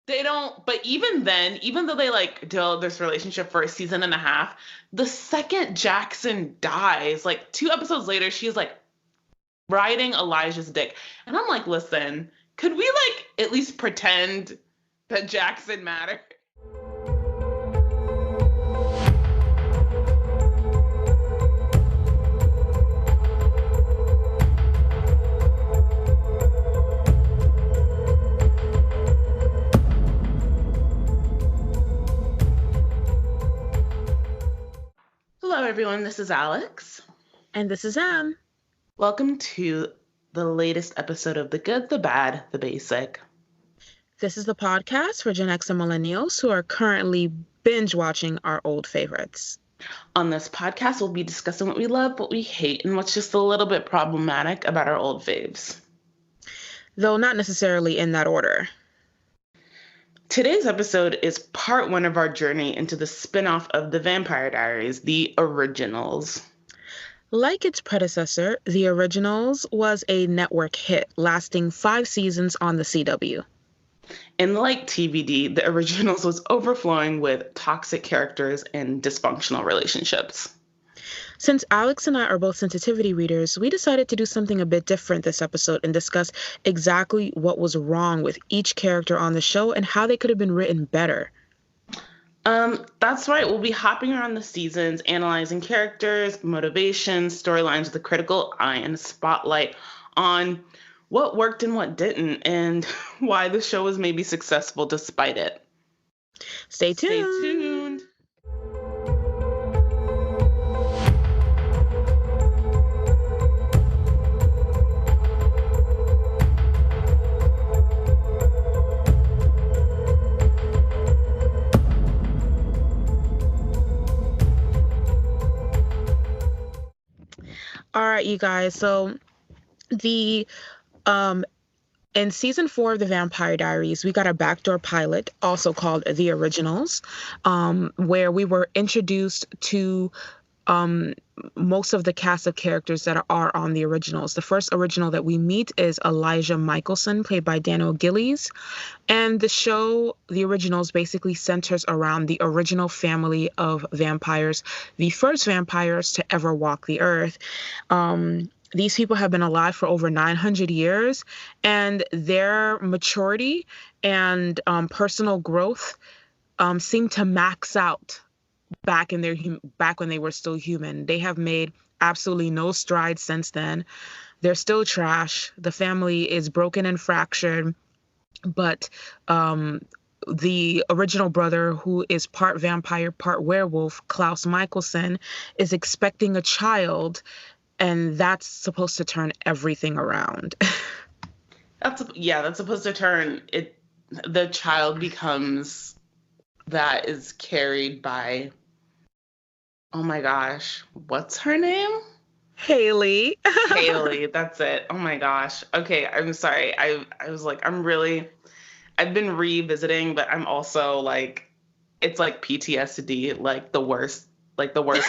They don't, but even then, even though they like deal this relationship for a season and a half, the second Jackson dies, like 2 episodes later, she's like riding Elijah's dick. And I'm like, listen, could we like at least pretend that Jackson mattered? Hello, everyone. This is Alex. And this is Em. Welcome to the latest episode of The Good, the Bad, the Basic. This is the podcast for Gen X and millennials who are currently binge watching our old favorites. On this podcast, we'll be discussing what we love, what we hate, and what's just a little bit problematic about our old faves. Though not necessarily in that order. Today's episode is part one of our journey into the spin-off of The Vampire Diaries, The Originals. Like its predecessor, The Originals was a network hit, lasting 5 seasons on the CW. And like TVD, The Originals was overflowing with toxic characters and dysfunctional relationships. Since Alex and I are both sensitivity readers, we decided to do something a bit different this episode and discuss exactly what was wrong with each character on the show and how they could have been written better. That's right. We'll be hopping around the seasons, analyzing characters, motivations, storylines with a critical eye and a spotlight on what worked and what didn't, and why the show was maybe successful despite it. Stay tuned. Stay tuned. All right, you guys. So in season 4 of The Vampire Diaries, we got a backdoor pilot, also called The Originals, where we were introduced to most of the cast of characters that are on The Originals. The first original that we meet is Elijah Michelson, played by Daniel Gillies. And the show, The Originals, basically centers around the original family of vampires, the first vampires to ever walk the earth. These people have been alive for over 900 years, and their maturity and personal growth seem to max out back when they were still human. They have made absolutely no strides since then. They're still trash. The family is broken and fractured, but the original brother, who is part vampire, part werewolf, Klaus Michelson, is expecting a child, and that's supposed to turn everything around. That's supposed to turn it. The child becomes that is carried by, oh my gosh, what's her name? Haley. Haley, that's it. Oh my gosh. Okay, I'm sorry. I was like, I've been revisiting, but I'm also like, it's like PTSD, like the worst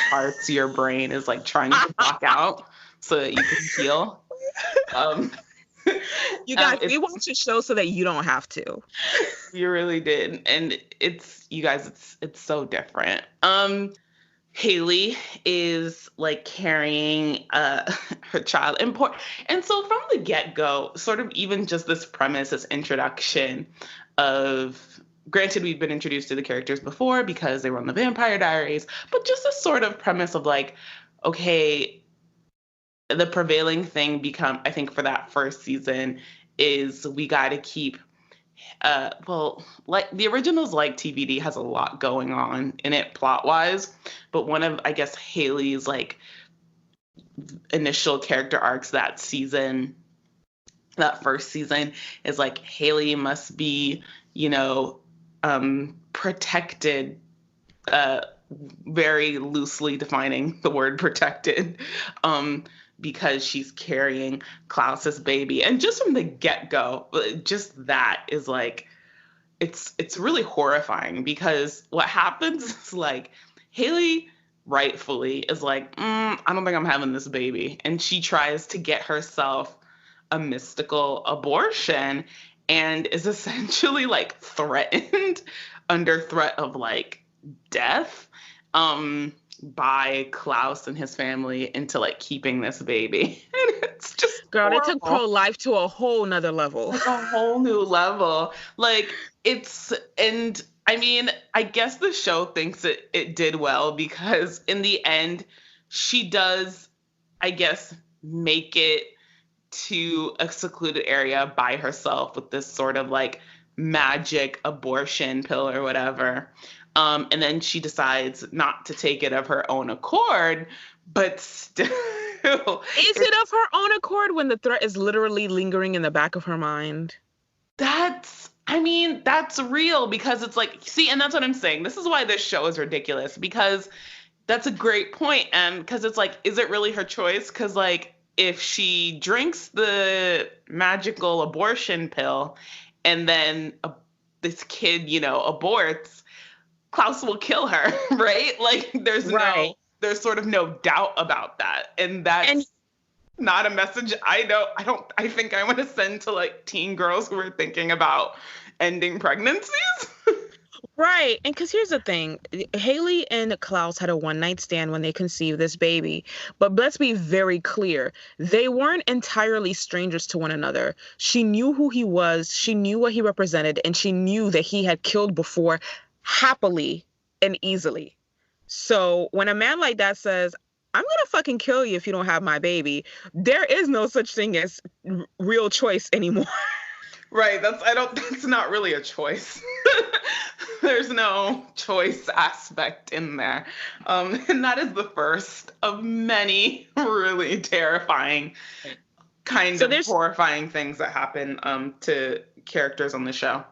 parts of your brain is like trying to block out so that you can heal. You guys, we watched the show so that you don't have to. You really did. And it's so different. Haley is like carrying her child. And so from the get-go, sort of even just this premise, this introduction of, granted, we've been introduced to the characters before because they were on the Vampire Diaries, but just this sort of premise of like, okay, the prevailing thing I think for that first season is we got to keep, like The Originals, like TVD, has a lot going on in it plot-wise, but one of, I guess, Haley's like initial character arcs that first season is like Haley must be, protected, very loosely defining the word protected, because she's carrying Klaus's baby. And just from the get-go, just that is like, it's really horrifying, because what happens is like Haley rightfully is like, I don't think I'm having this baby. And she tries to get herself a mystical abortion. and is essentially like threatened under threat of like death by Klaus and his family into like keeping this baby. And it's just Girl, they took horrible. pro-life to a whole nother level. Like a whole new level. Like it's and I mean, I guess the show thinks it did well because in the end, she does, I guess, make it to a secluded area by herself with this sort of like magic abortion pill or whatever. And then she decides not to take it of her own accord, but still, Is it of her own accord when the threat is literally lingering in the back of her mind? I mean, that's real because it's like, see, and that's what I'm saying. This is why this show is ridiculous because that's a great point. And because it's like, is it really her choice? Because, like, if she drinks the magical abortion pill and then this kid, aborts, Klaus will kill her, right? Like, Right. there's sort of no doubt about that. And And that's not a message I think I want to send to like teen girls who are thinking about ending pregnancies. right. And because here's the thing, Haley and Klaus had a one-night stand when they conceived this baby. But let's be very clear, they weren't entirely strangers to one another. She knew who he was, she knew what he represented, and she knew that he had killed before happily and easily. So when a man like that says, I'm gonna fucking kill you if you don't have my baby, there is no such thing as real choice anymore. Right, that's not really a choice. There's no choice aspect in there. And that is the first of many really terrifying, kind So of there's horrifying things that happen to characters on the show.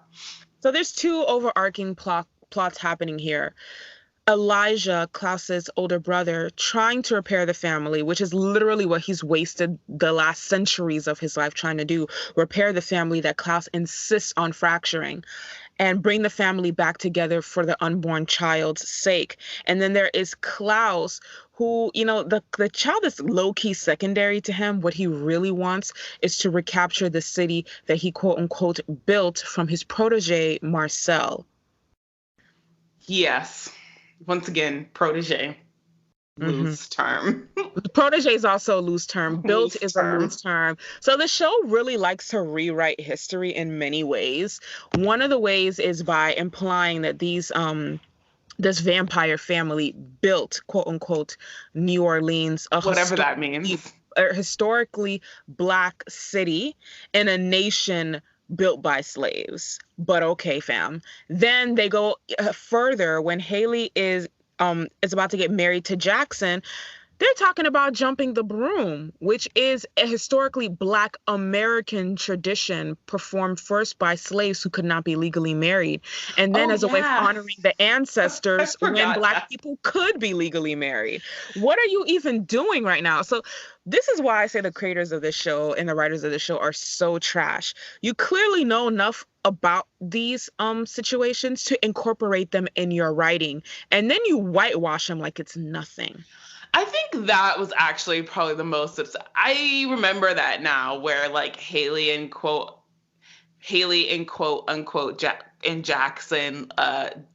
so there's two overarching plots happening here. Elijah, Klaus's older brother, trying to repair the family, which is literally what he's wasted the last centuries of his life trying to do, repair the family that Klaus insists on fracturing and bring the family back together for the unborn child's sake. And then there is Klaus, who, the child is low-key secondary to him. What he really wants is to recapture the city that he quote unquote built from his protege, Marcel. Yes. Once again, protege, Mm-hmm. loose term. Protege is also a loose term. Built Loose is a term. loose term. So the show really likes to rewrite history in many ways. One of the ways is by implying that this vampire family built, quote unquote, New Orleans, Whatever that means. a historically Black city in a nation built by slaves. But okay, fam. Then they go further when Haley is about to get married to Jackson. They're talking about jumping the broom, which is a historically Black American tradition performed first by slaves who could not be legally married, and then Oh as a way of yeah. honoring the I ancestors when forgot Black that. people could be legally married. What are you even doing right now? So this is why I say the creators of this show and the writers of the show are so trash. You clearly know enough about these situations to incorporate them in your writing, and then you whitewash them like it's nothing. I think that was actually probably the most I remember that now where like Haley and quote unquote and Jackson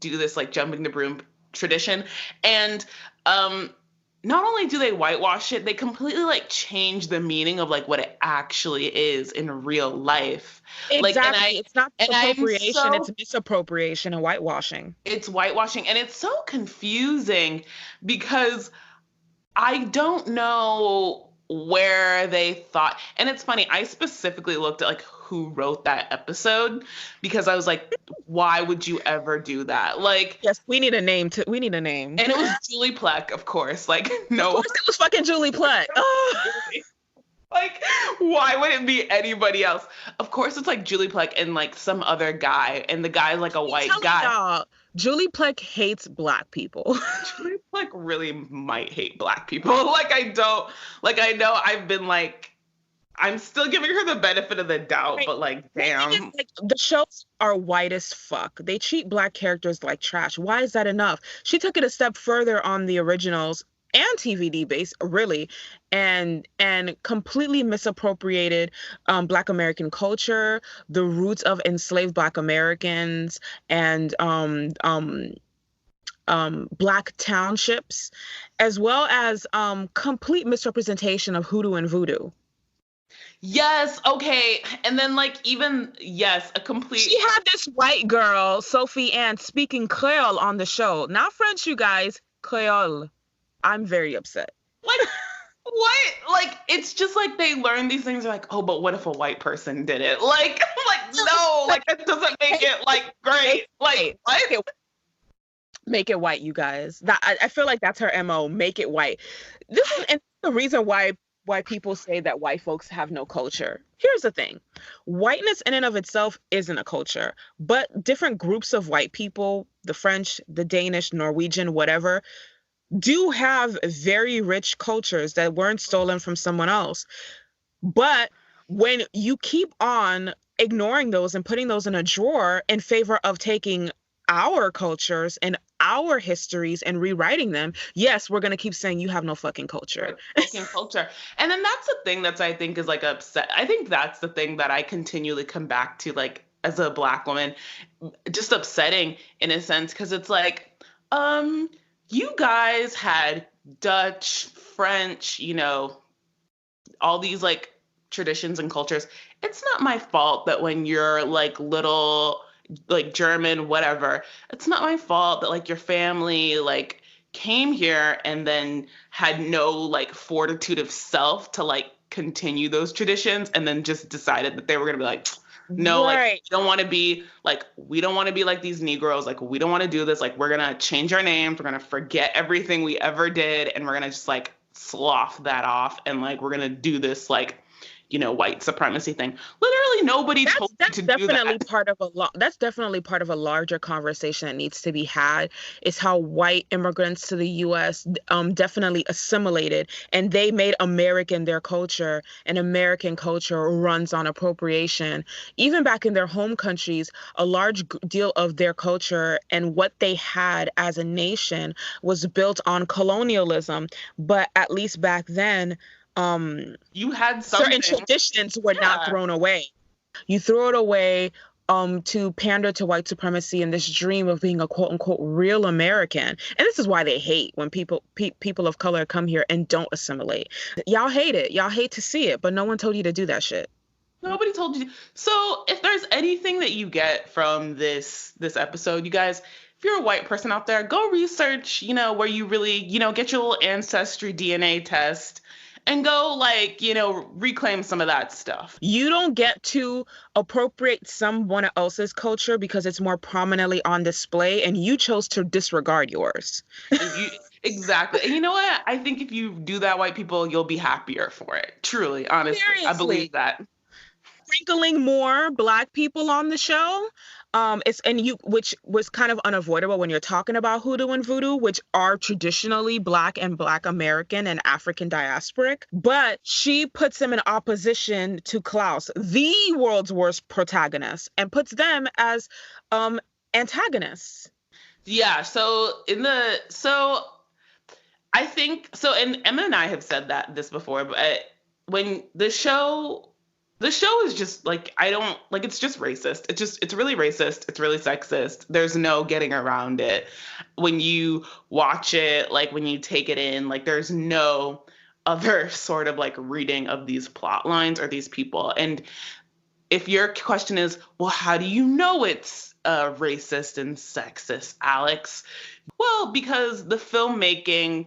do this like jumping the broom tradition. And not only do they whitewash it, they completely like change the meaning of like what it actually is in real life. Like Exactly. It's not and I'm appropriation, so it's misappropriation and whitewashing. it's whitewashing and it's so confusing because I don't know where they thought. And it's funny, I specifically looked at like who wrote that episode because I was like, why would you ever do that? Like, Yes, we need a name. and it was Julie Plec, of course. Like, Of no, course it was fucking Julie Plec. Oh. like, why would it be anybody else? Of course, it's like Julie Plec and like some other guy, and the guy's like a I'm white telling guy. y'all, Julie Plec hates Black people. Julie Plec really might hate Black people. I know I've been like, I'm still giving her the benefit of the doubt, Right. but like, The thing is, damn. like, the shows are white as fuck. They treat Black characters like trash. Why is that enough? She took it a step further on the originals and TVD based, really, and completely misappropriated Black American culture, the roots of enslaved Black Americans, and Black townships, as well as complete misrepresentation of hoodoo and voodoo. Yes, okay. And then like even yes, a complete She had this white girl, Sophie Ann, speaking Creole on the show. Not French, you guys, Creole. I'm very upset. like what? Like it's just like they learn these things. They're like, oh, but what if a white person did it? Like, like no, like that doesn't make it like great. Like what? Make it white, you guys. That I feel like that's her MO. Make it white. This is and the reason why people say that white folks have no culture. Here's the thing. Whiteness in and of itself isn't a culture, but different groups of white people, the French, the Danish, Norwegian, whatever, do have very rich cultures that weren't stolen from someone else. But when you keep on ignoring those and putting those in a drawer in favor of taking our cultures and our histories and rewriting them, yes, we're going to keep saying you have no fucking culture. Fucking culture. And then that's the thing that's I think is like upset. I think that's the thing that I continually come back to, like as a Black woman, just upsetting in a sense, because it's like, you guys had Dutch, French, you know, all these like traditions and cultures. It's not my fault that when you're like little, like German, whatever, it's not my fault that like your family like came here and then had no like fortitude of self to like continue those traditions and then just decided that they were gonna be like, no, Right. like we don't want to be like these Negroes, like we don't want to do this, like we're gonna change our names, we're gonna forget everything we ever did, and we're gonna just like slough that off, and like we're gonna do this like, you know, white supremacy thing. Literally nobody told you to do that. That's definitely part of a larger conversation that needs to be had, is how white immigrants to the US definitely assimilated, and they made American their culture, and American culture runs on appropriation. Even back in their home countries, a large deal of their culture and what they had as a nation was built on colonialism. But at least back then, you had certain traditions were not thrown away. You throw it away to pander to white supremacy and this dream of being a quote unquote real American. And this is why they hate when people of color come here and don't assimilate. Y'all hate it. Y'all hate to see it, but no one told you to do that shit. Nobody told you. So if there's anything that you get from this episode, you guys, if you're a white person out there, go research, you know, where you really, you know, get your little ancestry DNA test and go like, you know, reclaim some of that stuff. You don't get to appropriate someone else's culture because it's more prominently on display, and you chose to disregard yours. Exactly. And you know what? I think if you do that, white people, you'll be happier for it. Truly, honestly. Seriously. I believe that. Sprinkling more Black people on the show, which was kind of unavoidable when you're talking about hoodoo and voodoo, which are traditionally Black and Black American and African diasporic. But she puts them in opposition to Klaus, the world's worst protagonist, and puts them as antagonists. Yeah. I think so. And Emma and I have said this before, but when the show is just like, it's just racist. It's really racist. It's really sexist. There's no getting around it. When you watch it, like when you take it in, like there's no other sort of like reading of these plot lines or these people. And if your question is, well, how do you know it's racist and sexist, Alex? Well, because the filmmaking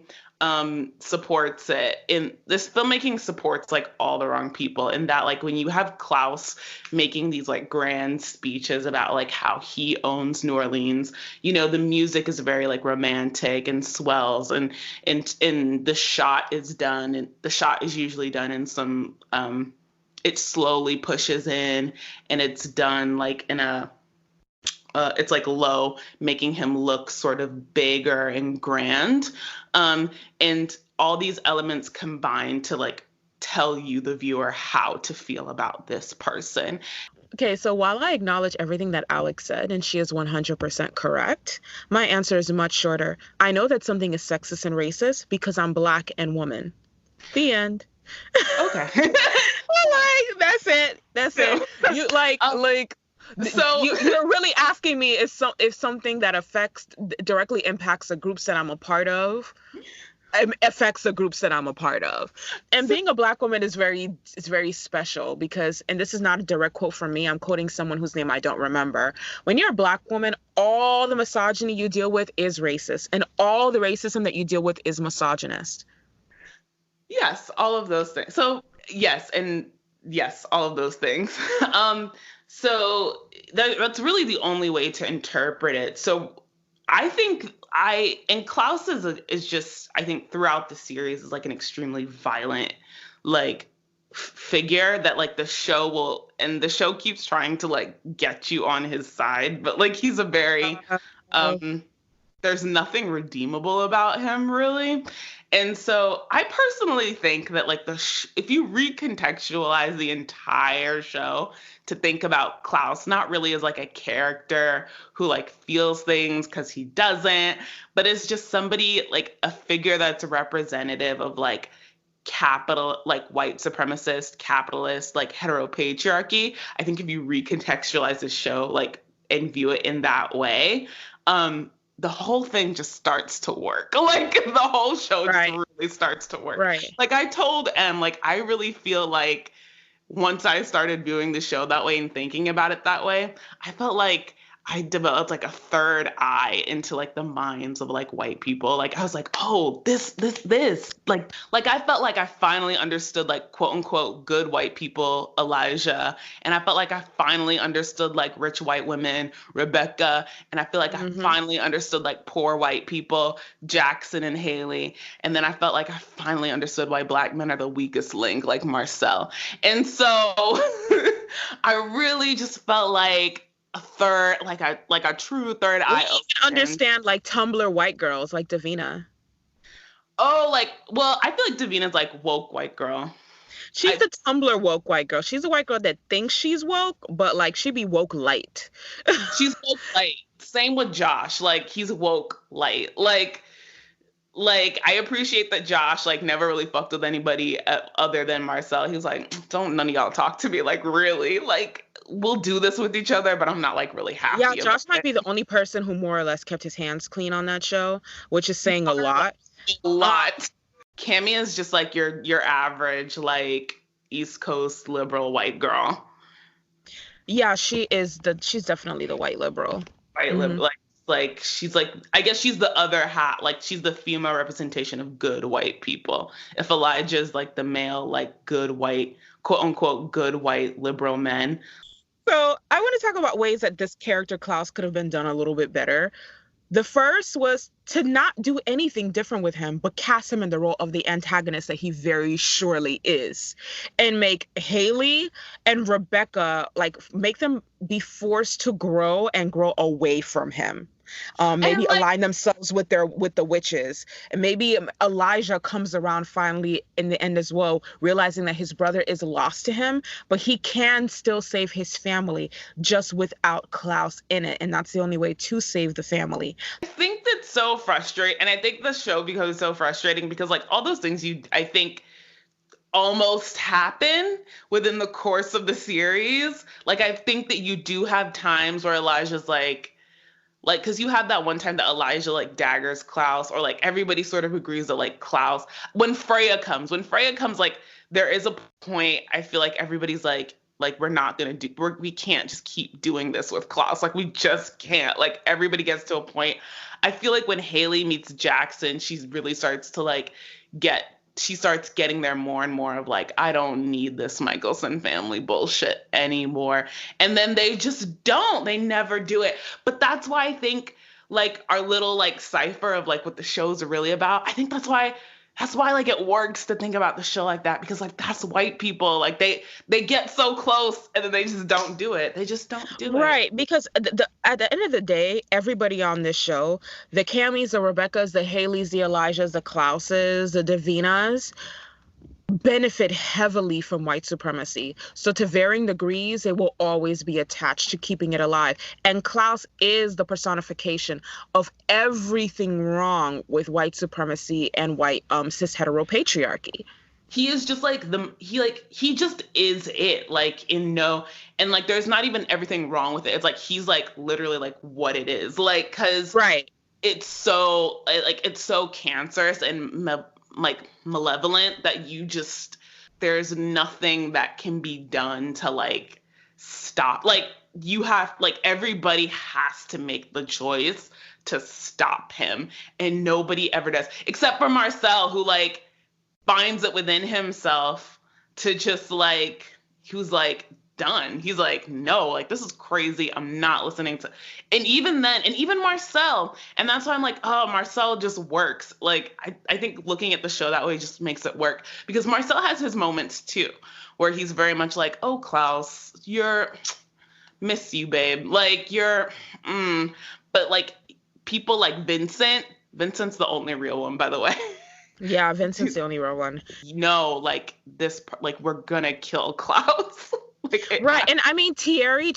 supports it. In this filmmaking supports like all the wrong people, in that like when you have Klaus making these like grand speeches about like how he owns New Orleans, you know, the music is very like romantic and swells, and the shot is done, and the shot is usually done in some it slowly pushes in, and it's done like in a it's like low, making him look sort of bigger and grand. And all these elements combine to like tell you, the viewer, how to feel about this person. Okay, so while I acknowledge everything that Alex said, and she is 100% correct, my answer is much shorter. I know that something is sexist and racist because I'm black and woman. The end. Okay. Like, that's it. That's it. So, You like um, like so you're really asking me if something that affects directly impacts the groups that I'm a part of affects the groups that I'm a part of. And so being a black woman is very special because, and this is not a direct quote from me, I'm quoting someone whose name I don't remember. When you're a black woman, all the misogyny you deal with is racist, and all the racism that you deal with is misogynist. yes, all of those things. So yes, and yes, all of those things. um, so that's really the only way to interpret it. So I think and Klaus is just I think throughout the series is like an extremely violent like figure that like the show will and the show keeps trying to like get you on his side, but like he's a very Uh, um there's nothing redeemable about him really. And so I personally think that like if you recontextualize the entire show to think about Klaus not really as like a character who like feels things cuz he doesn't, but it's just somebody like a figure that's representative of like capital like white supremacist capitalist like heteropatriarchy. I think if you recontextualize the show like and view it in that way, um the whole thing just starts to work. Like the whole show just right, really starts to work. right. Like I told M, like I really feel like once I started viewing the show that way and thinking about it that way, I felt like I developed like a third eye into like the minds of like white people. Like I was like, oh, this. Like I felt like I finally understood like quote unquote good white people, Elijah. And I felt like I finally understood like rich white women, Rebecca. And I feel like I Hmm. finally understood like poor white people, Jackson and Haley. And then I felt like I finally understood why black men are the weakest link, like Marcel. And so I really just felt like a third, like a true third We eye even open. understand like Tumblr white girls like Davina. Oh, like well, I feel like Davina's like woke white girl. She's I the Tumblr woke white girl. She's a white girl that thinks she's woke, but like she be woke light. she's woke light. Same with Josh. Like he's woke light. Like I appreciate that Josh like never really fucked with anybody other than Marcel. He was like, don't none of y'all talk to me. Like really, like we'll do this with each other, but I'm not like really Yeah, happy about Josh might it. be the only person who more or less kept his hands clean on that show, which is saying a lot. A lot. Cammy is just like your average like East Coast liberal white girl. Yeah, she's definitely the white liberal. White Hmm. liberal like she's like I guess she's the other hat, like she's the female representation of good white people. If Elijah's like the male, like good white, quote unquote good white liberal men. So I want to talk about ways that this character Klaus could have been done a little bit better. The first was to not do anything different with him, but cast him in the role of the antagonist that he very surely is, and make Haley and Rebecca like make them be forced to grow and grow away from him. And Maybe like align themselves with the witches, and maybe Elijah comes around finally in the end as well, realizing that his brother is lost to him, but he can still save his family just without Klaus in it, and that's the only way to save the family. I think that's so frustrating. And I think the show becomes so frustrating because like all those things you I think almost happen within the course of the series. Like I think that you do have times where Elijah's like because you have that one time that Elijah like daggers Klaus, or like everybody sort of agrees that like Klaus when Freya comes, like there is a point I feel like everybody's like we're not gonna we can't just keep doing this with Klaus, like we just can't, like everybody gets to a point. I feel like when Haley meets Jackson, she really starts to like get she starts getting there more and more of like, I don't need this Michelson family bullshit anymore. And then they just don't. They never do it. But that's why I think like our little like cipher of like what the shows are really about. I think that's why like it works to think about the show like that, because like that's white people. Like they get so close and then they just don't do it. They just don't do it. Right, because at the end of the day, everybody on this show, the Cammys, the Rebeccas, the Haleys, the Elijahs, the Klauses, the Davinas, benefit heavily from white supremacy. So to varying degrees, it will always be attached to keeping it alive. And Klaus is the personification of everything wrong with white supremacy and white cis heteropatriarchy. He is just like he just is it, like, in no, and like there's not even everything wrong with it. It's like he's like literally like what it is, like, because Right. it's so like it's so cancerous and like malevolent that you just, there's nothing that can be done to like stop, like you have, like everybody has to make the choice to stop him, and nobody ever does except for Marcel, who like finds it within himself to just like, he was like done. He's like, no, like this is crazy. I'm not listening to, and even then, and even Marcel, and that's why I'm like, oh, Marcel just works. Like I think looking at the show that way just makes it work, because Marcel has his moments too, where he's very much like, oh, Klaus, you're, miss you, babe. Like you're, but like people like Vincent's the only real one, by the way. Yeah, Vincent's the only real one. Like this, like we're gonna kill Klaus. Like, Right. And I mean, Thierry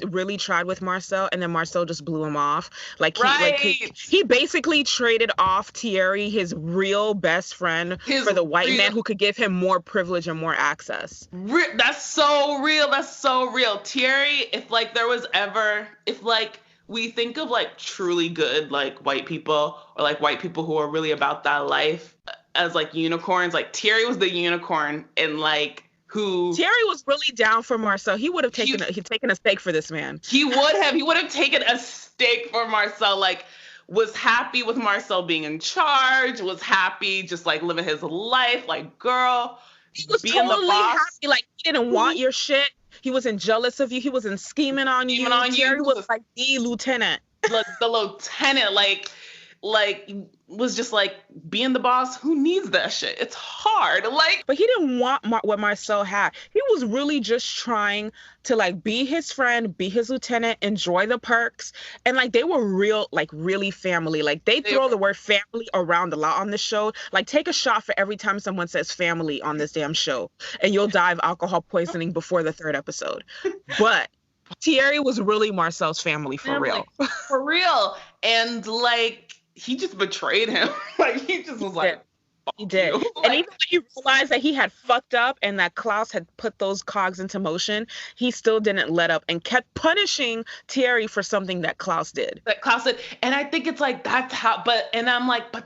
really tried with Marcel, and then Marcel just blew him off. He basically traded off Thierry, his real best friend, for the white man who could give him more privilege and more access. That's so real. That's so real. Thierry, if like there was ever, if like we think of like truly good like white people, or like white people who are really about that life as like unicorns, like Thierry was the unicorn, and like who Thierry was really down for Marcel. He would have taken a stake for this man. He would have taken a stake for Marcel, like was happy with Marcel being in charge, was happy just like living his life, like girl, he was totally happy, like he didn't want your shit. He wasn't jealous of you. He wasn't scheming on you. Thierry was like the lieutenant. Like the lieutenant, like was just like being the boss. Who needs that shit? It's hard. Like, but he didn't want what Marcel had. He was really just trying to like be his friend, be his lieutenant, enjoy the perks, and like they were really family. Like they throw the word family around a lot on this show. Like take a shot for every time someone says family on this damn show, and you'll die of alcohol poisoning before the 3rd episode. But Thierry was really Marcel's family for real. For real. And like he just betrayed him. Like he just was like, he did. Like, and even when he realized that he had fucked up and that Klaus had put those cogs into motion, he still didn't let up and kept punishing Thierry for something that Klaus did. And I think it's like that's how, but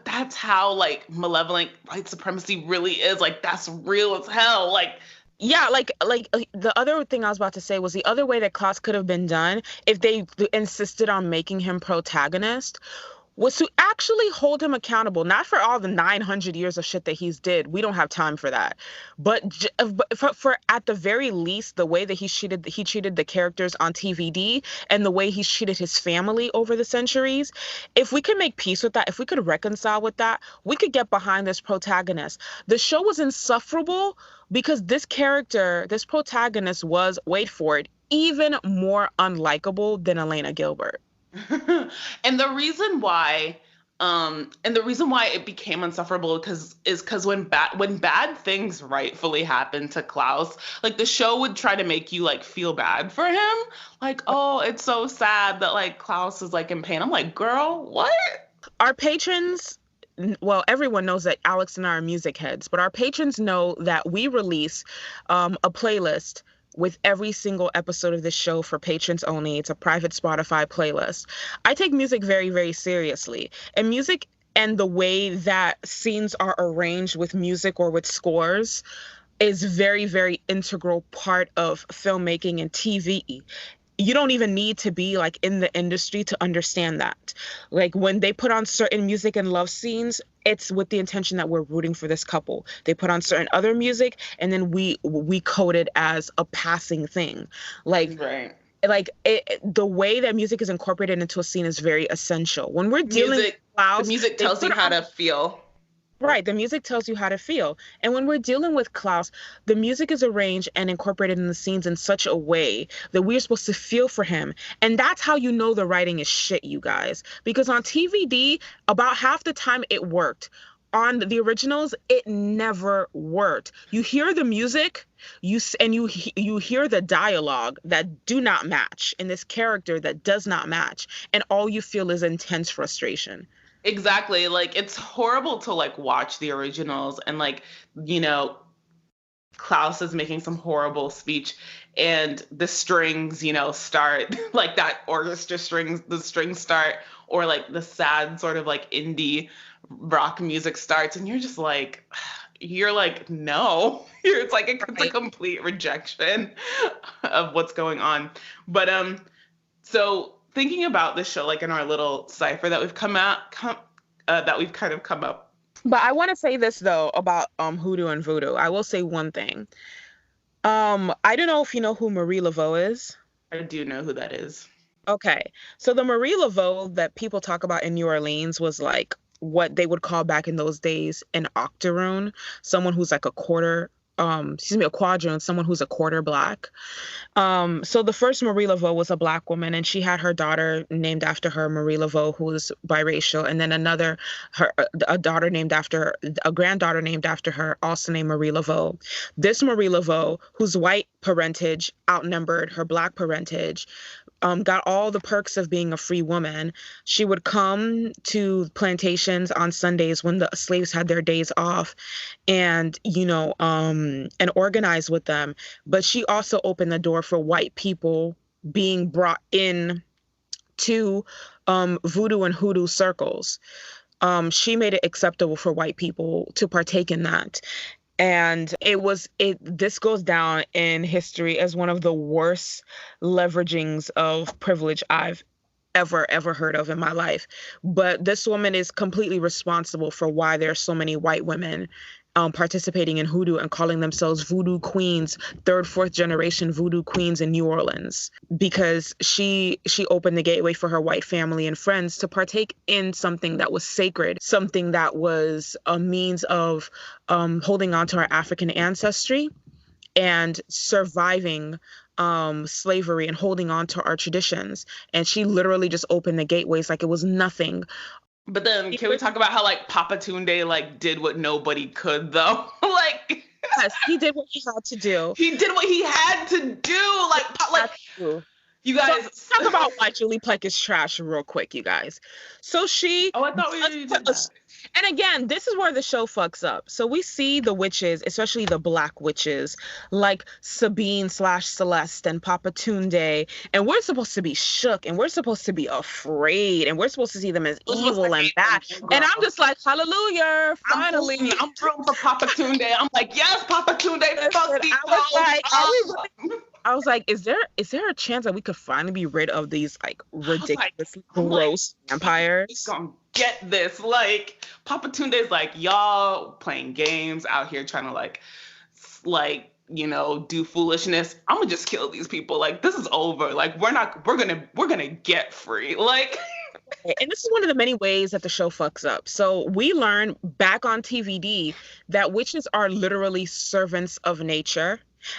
that's how like malevolent white supremacy really is. Like that's real as hell. Like, yeah, like the other thing I was about to say was the other way that Klaus could have been done if they insisted on making him protagonist was to actually hold him accountable, not for all the 900 years of shit that he's did. We don't have time for that. But for at the very least, the way that he treated the characters on TVD and the way he's treated his family over the centuries, if we could make peace with that, if we could reconcile with that, we could get behind this protagonist. The show was insufferable because this protagonist was, wait for it, even more unlikable than Elena Gilbert. And the reason why it became insufferable is because when bad things rightfully happen to Klaus, like the show would try to make you like feel bad for him, like, oh, it's so sad that like Klaus is like in pain. I'm like, girl, what? Our patrons, well, everyone knows that Alex and I are music heads, but our patrons know that we release a playlist with every single episode of this show for patrons only. It's a private Spotify playlist. I take music very, very seriously. And music and the way that scenes are arranged with music or with scores is very, very integral part of filmmaking and TV. You don't even need to be like in the industry to understand that. Like when they put on certain music and love scenes, it's with the intention that we're rooting for this couple. They put on certain other music and then we code it as a passing thing. Like, right. Like the way that music is incorporated into a scene is very essential. When we're dealing with Klaus, the music tells you how to feel. Right, the music tells you how to feel. And when we're dealing with Klaus, the music is arranged and incorporated in the scenes in such a way that we're supposed to feel for him. And that's how you know the writing is shit, you guys. Because on TVD, about half the time it worked. on the originals, it never worked. You hear the music, you hear the dialogue that do not match, and this character that does not match, and all you feel is intense frustration. Exactly. Like it's horrible to like watch the originals and like, you know, Klaus is making some horrible speech and the strings, start like that orchestra strings, the strings start, or like the sad sort of like indie rock music starts, and you're like, no. It's a Right. complete rejection of what's going on. But so thinking about the show, like in our little cipher that that we've kind of come up. But I want to say this though about Hoodoo and Voodoo. I will say one thing. I don't know if you know who Marie Laveau is. I do know who that is. Okay. So the Marie Laveau that people talk about in New Orleans was like what they would call back in those days an octoroon, someone who's like a quarter, a quadroon, someone who's a quarter black. So the first Marie Laveau was a black woman, and she had her daughter named after her, Marie Laveau, who was biracial, and then a daughter named after, a granddaughter named after her, also named Marie Laveau. This Marie Laveau, whose white parentage outnumbered her black parentage, got all the perks of being a free woman. She would come to plantations on Sundays when the slaves had their days off and, and organize with them. But she also opened the door for white people being brought in to voodoo and hoodoo circles. She made it acceptable for white people to partake in that. And this goes down in history as one of the worst leveragings of privilege I've ever heard of in my life. But this woman is completely responsible for why there are so many white women participating in hoodoo and calling themselves voodoo queens, third, fourth generation voodoo queens in New Orleans, because she opened the gateway for her white family and friends to partake in something that was sacred, something that was a means of holding on to our African ancestry and surviving slavery and holding on to our traditions. And she literally just opened the gateways like it was nothing. But then can we talk about how like Papa Tunde like did what nobody could though? Like Yes, he did what he had to do. he did what he had to do. Like you So guys let's talk about why Julie Plec is trash real quick, you guys. So she Oh, I thought we already did that. and again, this is where the show fucks up. So we see the witches, especially the black witches, like Sabine/Celeste and Papa Tunde, and we're supposed to be shook, and we're supposed to be afraid, and we're supposed to see them as evil and bad. And I'm just like, hallelujah, finally. I'm rooting for Papa Tunde. I'm like, yes, Papa Tunde, fuck these I was like, is there a chance that we could finally be rid of these like ridiculously gross vampires? He's gonna get this. Like Papa Tunde's like, y'all playing games out here trying to do foolishness. I'm gonna just kill these people. Like this is over. Like we're gonna get free. Like and this is one of the many ways that the show fucks up. So we learn back on TVD that witches are literally servants of nature,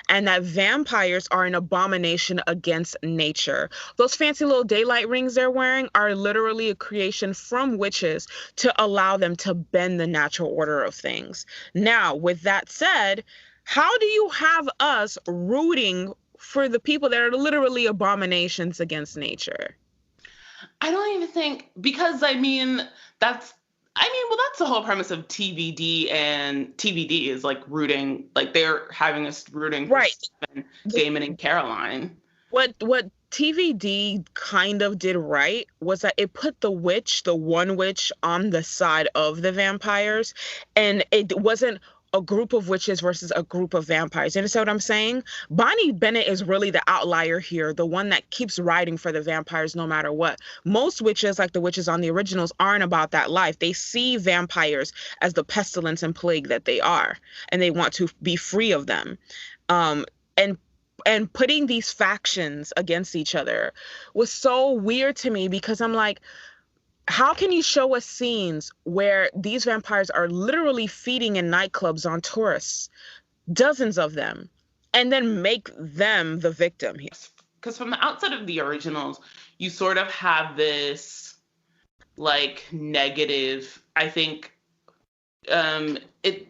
and that vampires are an abomination against nature. Those fancy little daylight rings they're wearing are literally a creation from witches to allow them to bend the natural order of things. Now, with that said, how do you have us rooting for the people that are literally abominations against nature? I don't even think because that's the whole premise of TVD, and TVD is like rooting, like they're having us rooting for Right. Stephen, Damon, and Caroline. What TVD kind of did right was that it put the one witch, on the side of the vampires, and it wasn't a group of witches versus a group of vampires. You understand what I'm saying? Bonnie Bennett is really the outlier here, the one that keeps riding for the vampires no matter what. Most witches, like the witches on the originals, aren't about that life. They see vampires as the pestilence and plague that they are, and they want to be free of them. And putting these factions against each other was so weird to me, because I'm like, how can you show us scenes where these vampires are literally feeding in nightclubs on tourists, dozens of them, and then make them the victim? Because from the outside of the originals, you sort of have this like negative, I think it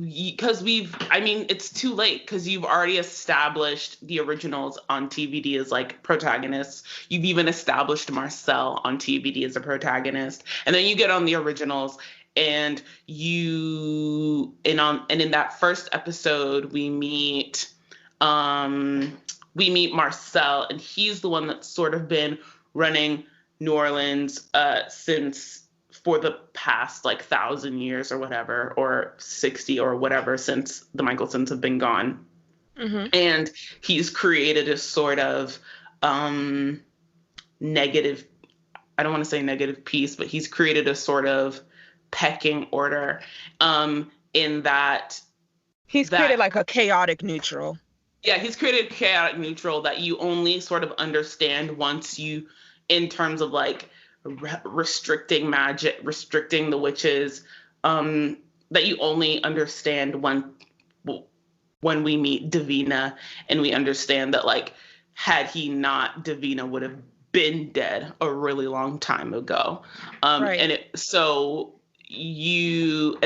because I mean, it's too late because you've already established the originals on TVD as like protagonists. You've even established Marcel on TVD as a protagonist, and then you get on the originals, and in that first episode we meet Marcel, and he's the one that's sort of been running New Orleans since for the past like 1,000 years or whatever, or 60 or whatever, since the Michelsons have been gone. Mm-hmm. And he's created a sort of negative, I don't want to say negative peace, but he's created a sort of pecking order in that. He's created like a chaotic neutral. Yeah, he's created a chaotic neutral that you only sort of understand once you, in terms of like restricting magic, restricting the witches, that you only understand when we meet Davina, and we understand that like had he not, Davina would have been dead a really long time ago. Right. And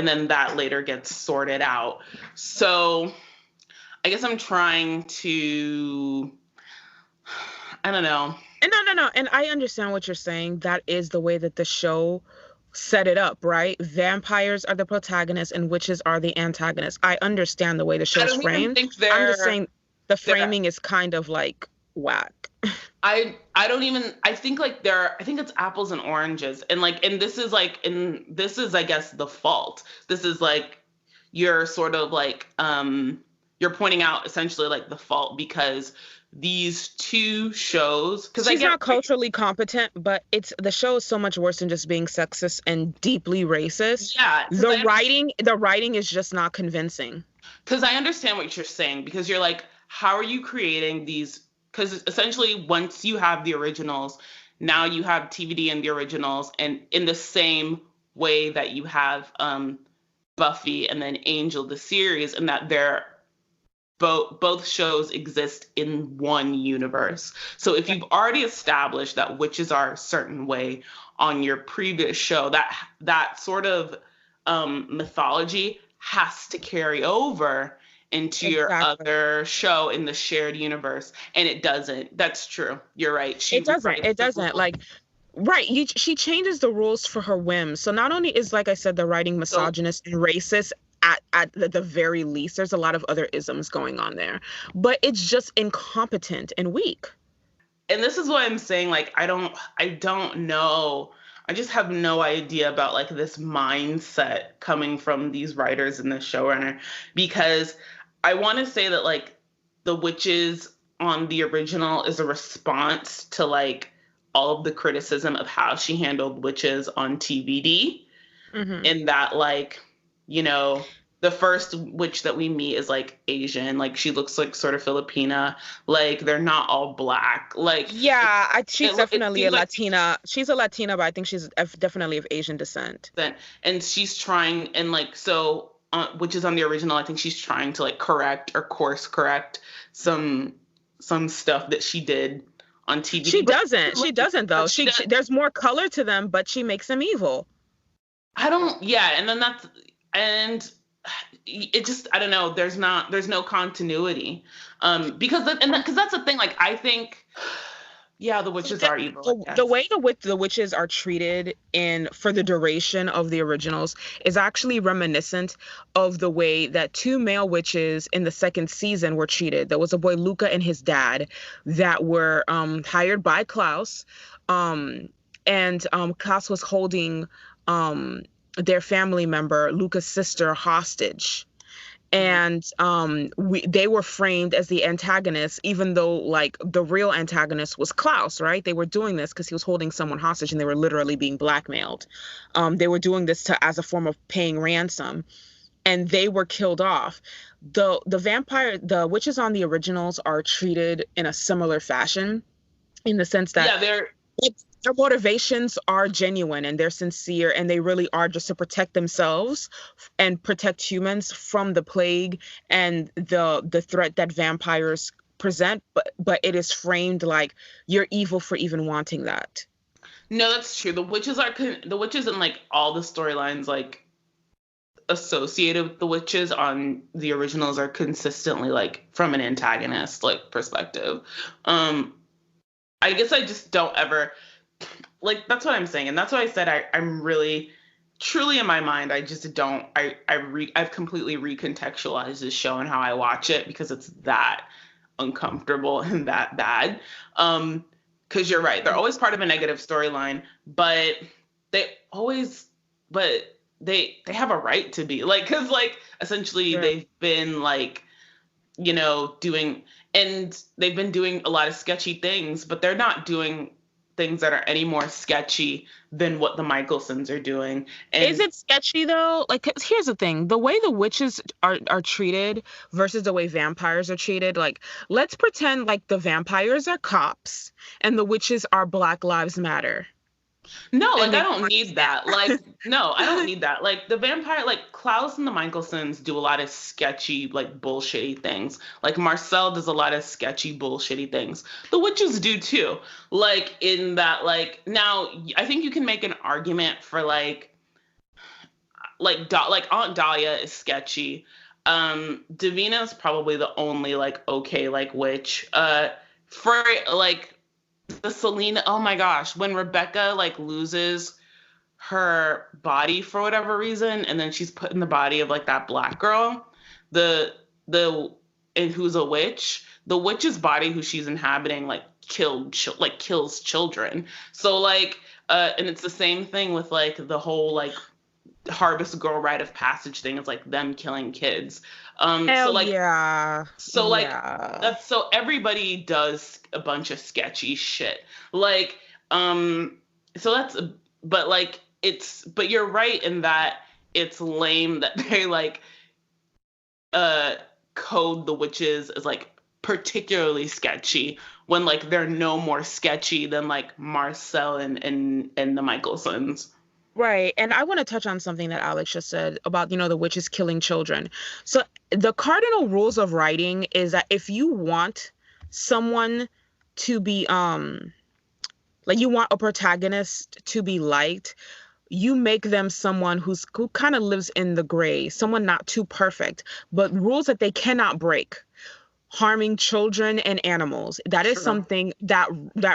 then that later gets sorted out. So I guess I'm trying to, I don't know. No. And I understand what you're saying. That is the way that the show set it up, right? Vampires are the protagonists and witches are the antagonists. I understand the way the show's framed. I'm just saying the framing is kind of like whack. I think like I think it's apples and oranges. And this is I guess the fault. This is like you're sort of like you're pointing out essentially like the fault, because these two shows, because she's not culturally competent, but the show is so much worse than just being sexist and deeply racist. Yeah, the writing is just not convincing. Because I understand what you're saying, because you're like, how are you creating these? Because essentially, once you have the originals, now you have TVD and the originals, and in the same way that you have Buffy and then Angel the series, and that they're both shows exist in one universe. So if you've already established that witches are a certain way on your previous show, that sort of mythology has to carry over into your other show in the shared universe, and it doesn't. That's true. You're right. It doesn't. Like, right. She changes the rules for her whims. So not only is, like I said, the writing misogynist and racist, at the very least, there's a lot of other isms going on there, but it's just incompetent and weak. And this is why I'm saying, like, I don't know. I just have no idea about like this mindset coming from these writers and the showrunner, because I want to say that like the witches on the original is a response to like all of the criticism of how she handled witches on TVD. Mm-hmm. In that, like, you know, the first witch that we meet is like Asian, like she looks like sort of Filipina, like they're not all black, like she's definitely a Latina. She's a Latina, but I think she's definitely of Asian descent. And she's trying, and like so, which is on the original, I think she's trying to like correct or course correct some stuff that she did on TV. She doesn't though. There's more color to them, but she makes them evil. And it just, I don't know, there's no continuity, because that's the thing, like I think the witches are evil. The way the witches are treated for the duration of the originals is actually reminiscent of the way that two male witches in the second season were treated. There was a boy, Luca, and his dad, that were hired by Klaus, and Klaus was holding their family member, Luca's sister, hostage. And they were framed as the antagonists, even though like the real antagonist was Klaus, right? They were doing this because he was holding someone hostage and they were literally being blackmailed. They were doing this as a form of paying ransom, and they were killed off. The witches on the originals are treated in a similar fashion, in the sense that their motivations are genuine and they're sincere, and they really are just to protect themselves and protect humans from the plague and the threat that vampires present, but it is framed like you're evil for even wanting that. No, that's true. The witches in like all the storylines, like associated with the witches on the originals are consistently like from an antagonist like perspective. Um, I guess I just don't ever like that's what I'm saying, and that's why I said I'm really truly in my mind I just don't I've completely recontextualized this show and how I watch it because it's that uncomfortable and that bad. Because you're right, they're always part of a negative storyline, but they always but they have a right to be like because like essentially Sure. they've been like doing and they've been doing a lot of sketchy things, but they're not doing things that are any more sketchy than what the Michelsons are doing. Is And it sketchy though? Like, 'cause here's the thing: the way the witches are treated versus the way vampires are treated. Like, let's pretend like the vampires are cops and the witches are Black Lives Matter, no, and like I make don't more need that. Like, no, I don't need that. Like the vampire, like Klaus and the Michelsons do a lot of sketchy, like bullshitty things. Like Marcel does a lot of sketchy, bullshitty things. The witches do too. Like in that, like now, I think you can make an argument for like Aunt Dahlia is sketchy. Davina is probably the only like okay like witch. For like the Selena, oh my gosh, when Rebecca like loses her body for whatever reason, and then she's put in the body of like that black girl, the the and who's a witch, the witch's body who she's inhabiting like like kills children. So like and it's the same thing with like the whole like Harvest Girl rite of passage thing. It's like them killing kids. So Hell like yeah, so like yeah. that's so everybody does a bunch of sketchy shit. Like um so that's but like it's but you're right in that it's lame that they like uh code the witches as like particularly sketchy when like they're no more sketchy than like Marcel and the Michelsons. Right. And I want to touch on something that Alex just said about, the witches killing children. So the cardinal rules of writing is that if you want someone to be like you want a protagonist to be liked, you make them someone who kind of lives in the gray, someone not too perfect, but rules that they cannot break. Harming children and animals. That is True. something that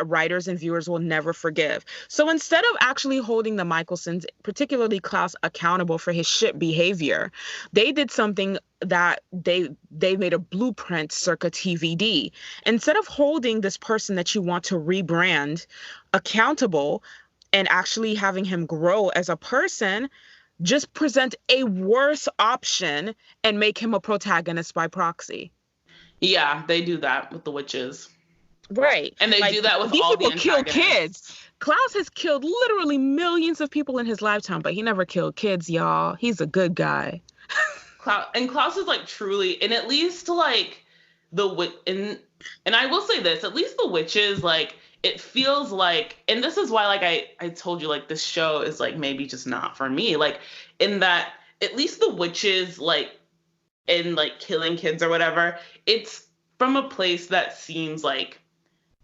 writers and viewers will never forgive. So instead of actually holding the Michelsons, particularly Klaus, accountable for his shit behavior, they did something that they made a blueprint circa TVD. Instead of holding this person that you want to rebrand accountable and actually having him grow as a person, just present a worse option and make him a protagonist by proxy. Yeah, they do that with the witches. Right. And they Like do that with these all the people kill kids. antagonists. Klaus has killed literally millions of people in his lifetime, but he never killed kids, y'all. He's a good guy. Klaus is like truly, and at least like and I will say this, at least the witches like it feels like, and this is why like I told you like this show is like maybe just not for me. Like in that at least the witches like in like killing kids or whatever, it's from a place that seems like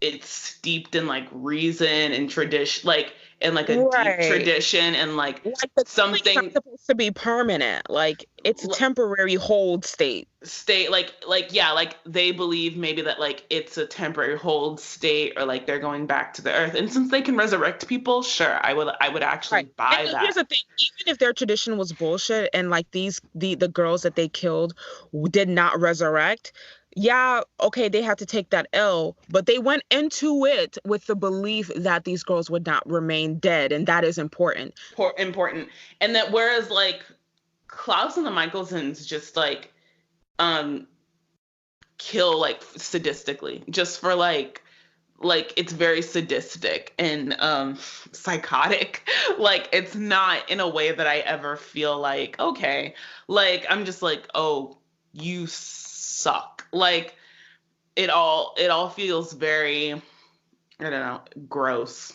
it's steeped in like reason and tradition, like and like a deep Right. tradition and like Like the killing's not something supposed to be permanent. Like it's a temporary hold state. state like yeah, like they believe maybe that like it's a temporary hold state or like they're going back to the earth, and since they can resurrect people, sure, I would actually Right. And buy here's that. the thing, even if their tradition was bullshit and like the girls that they killed did not resurrect, yeah, okay, they had to take that L, but they went into it with the belief that these girls would not remain dead, and that is important. Important. And that whereas like Klaus and the Michelsons just um kill like sadistically just for like it's very sadistic and psychotic. Like it's not in a way that I ever feel like okay, like I'm just like, oh, you suck. Like it all feels very, I don't know, gross.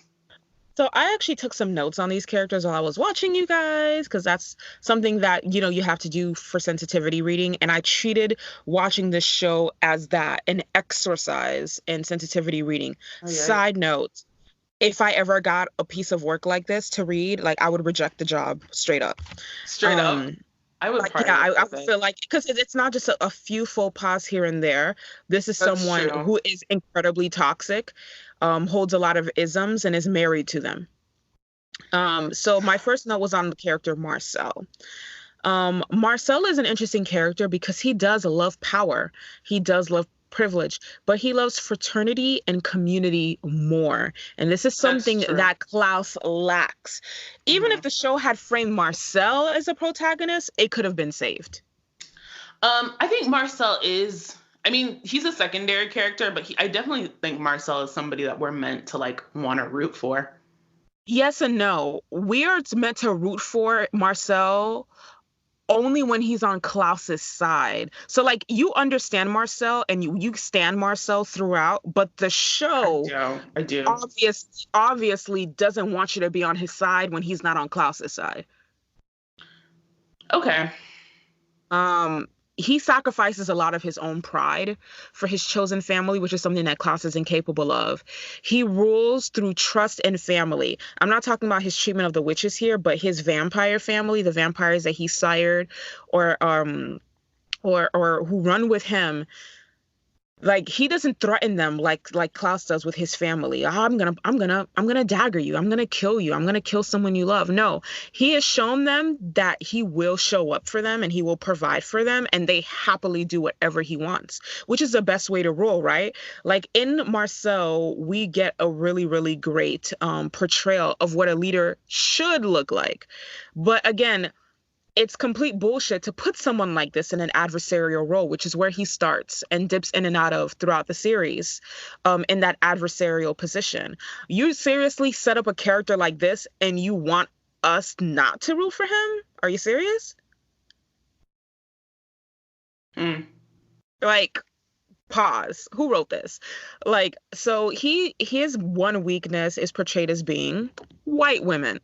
So I actually took some notes on these characters while I was watching you guys, because that's something that, you have to do for sensitivity reading. And I treated watching this show as that, an exercise in sensitivity reading. Oh yeah. Side note, if I ever got a piece of work like this to read, like I would reject the job straight up. Straight up. Um, I would Like, yeah, I would prioritize it. feel like, because it's not just a few faux pas here and there. This is That's someone true. who is incredibly toxic, holds a lot of isms, and is married to them. So my first note was on the character Marcel. Marcel is an interesting character because he does love power. He does love privilege, but he loves fraternity and community more. And this is That's something true. that Klaus lacks. Even if Hmm. the show had framed Marcel as a protagonist, it could have been saved. I think Marcel is. I mean, he's a secondary character, but I definitely think Marcel is somebody that we're meant to like want to root for. Yes and no. We are meant to root for Marcel only when he's on Klaus's side. So like you understand Marcel and you stand Marcel throughout, but the I show do. I do. obviously doesn't want you to be on his side when he's not on Klaus's side. Okay. Um, he sacrifices a lot of his own pride for his chosen family, which is something that Klaus is incapable of. He rules through trust and family. I'm not talking about his treatment of the witches here, but his vampire family, the vampires that he sired or or who run with him. Like he doesn't threaten them like Klaus does with his family. "Oh, I'm gonna dagger you. I'm gonna kill you. I'm gonna kill someone you love." No, he has shown them that he will show up for them and he will provide for them, and they happily do whatever he wants, which is the best way to rule, right? Like in Marcel, we get a really great portrayal of what a leader should look like. But again, it's complete bullshit to put someone like this in an adversarial role, which is where he starts and dips in and out of throughout the series, in that adversarial position. You seriously set up a character like this and you want us not to root for him? Are you serious? Mm. Like, pause. Who wrote this? Like, so his one weakness is portrayed as being white women.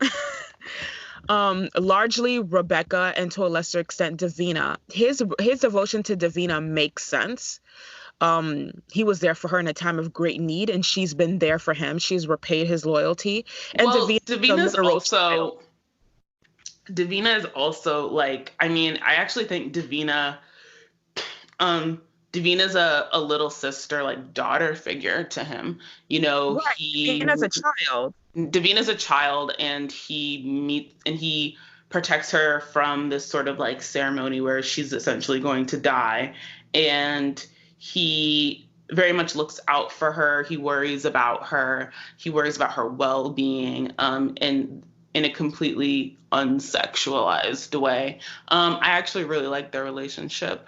Largely Rebecca and to a lesser extent Davina. His devotion to Davina makes sense. He was there for her in a time of great need, and she's been there for him. She's repaid his loyalty. And Well, Davina is a literal child. Davina is also like, I mean, I actually think um Davina's a little sister, like daughter figure to him. You know, Right. Davina's a child. Davina's a child, and he protects her from this sort of like ceremony where she's essentially going to die, and he very much looks out for her. He worries about her. He worries about her well-being, and in a completely unsexualized way. I actually really like their relationship.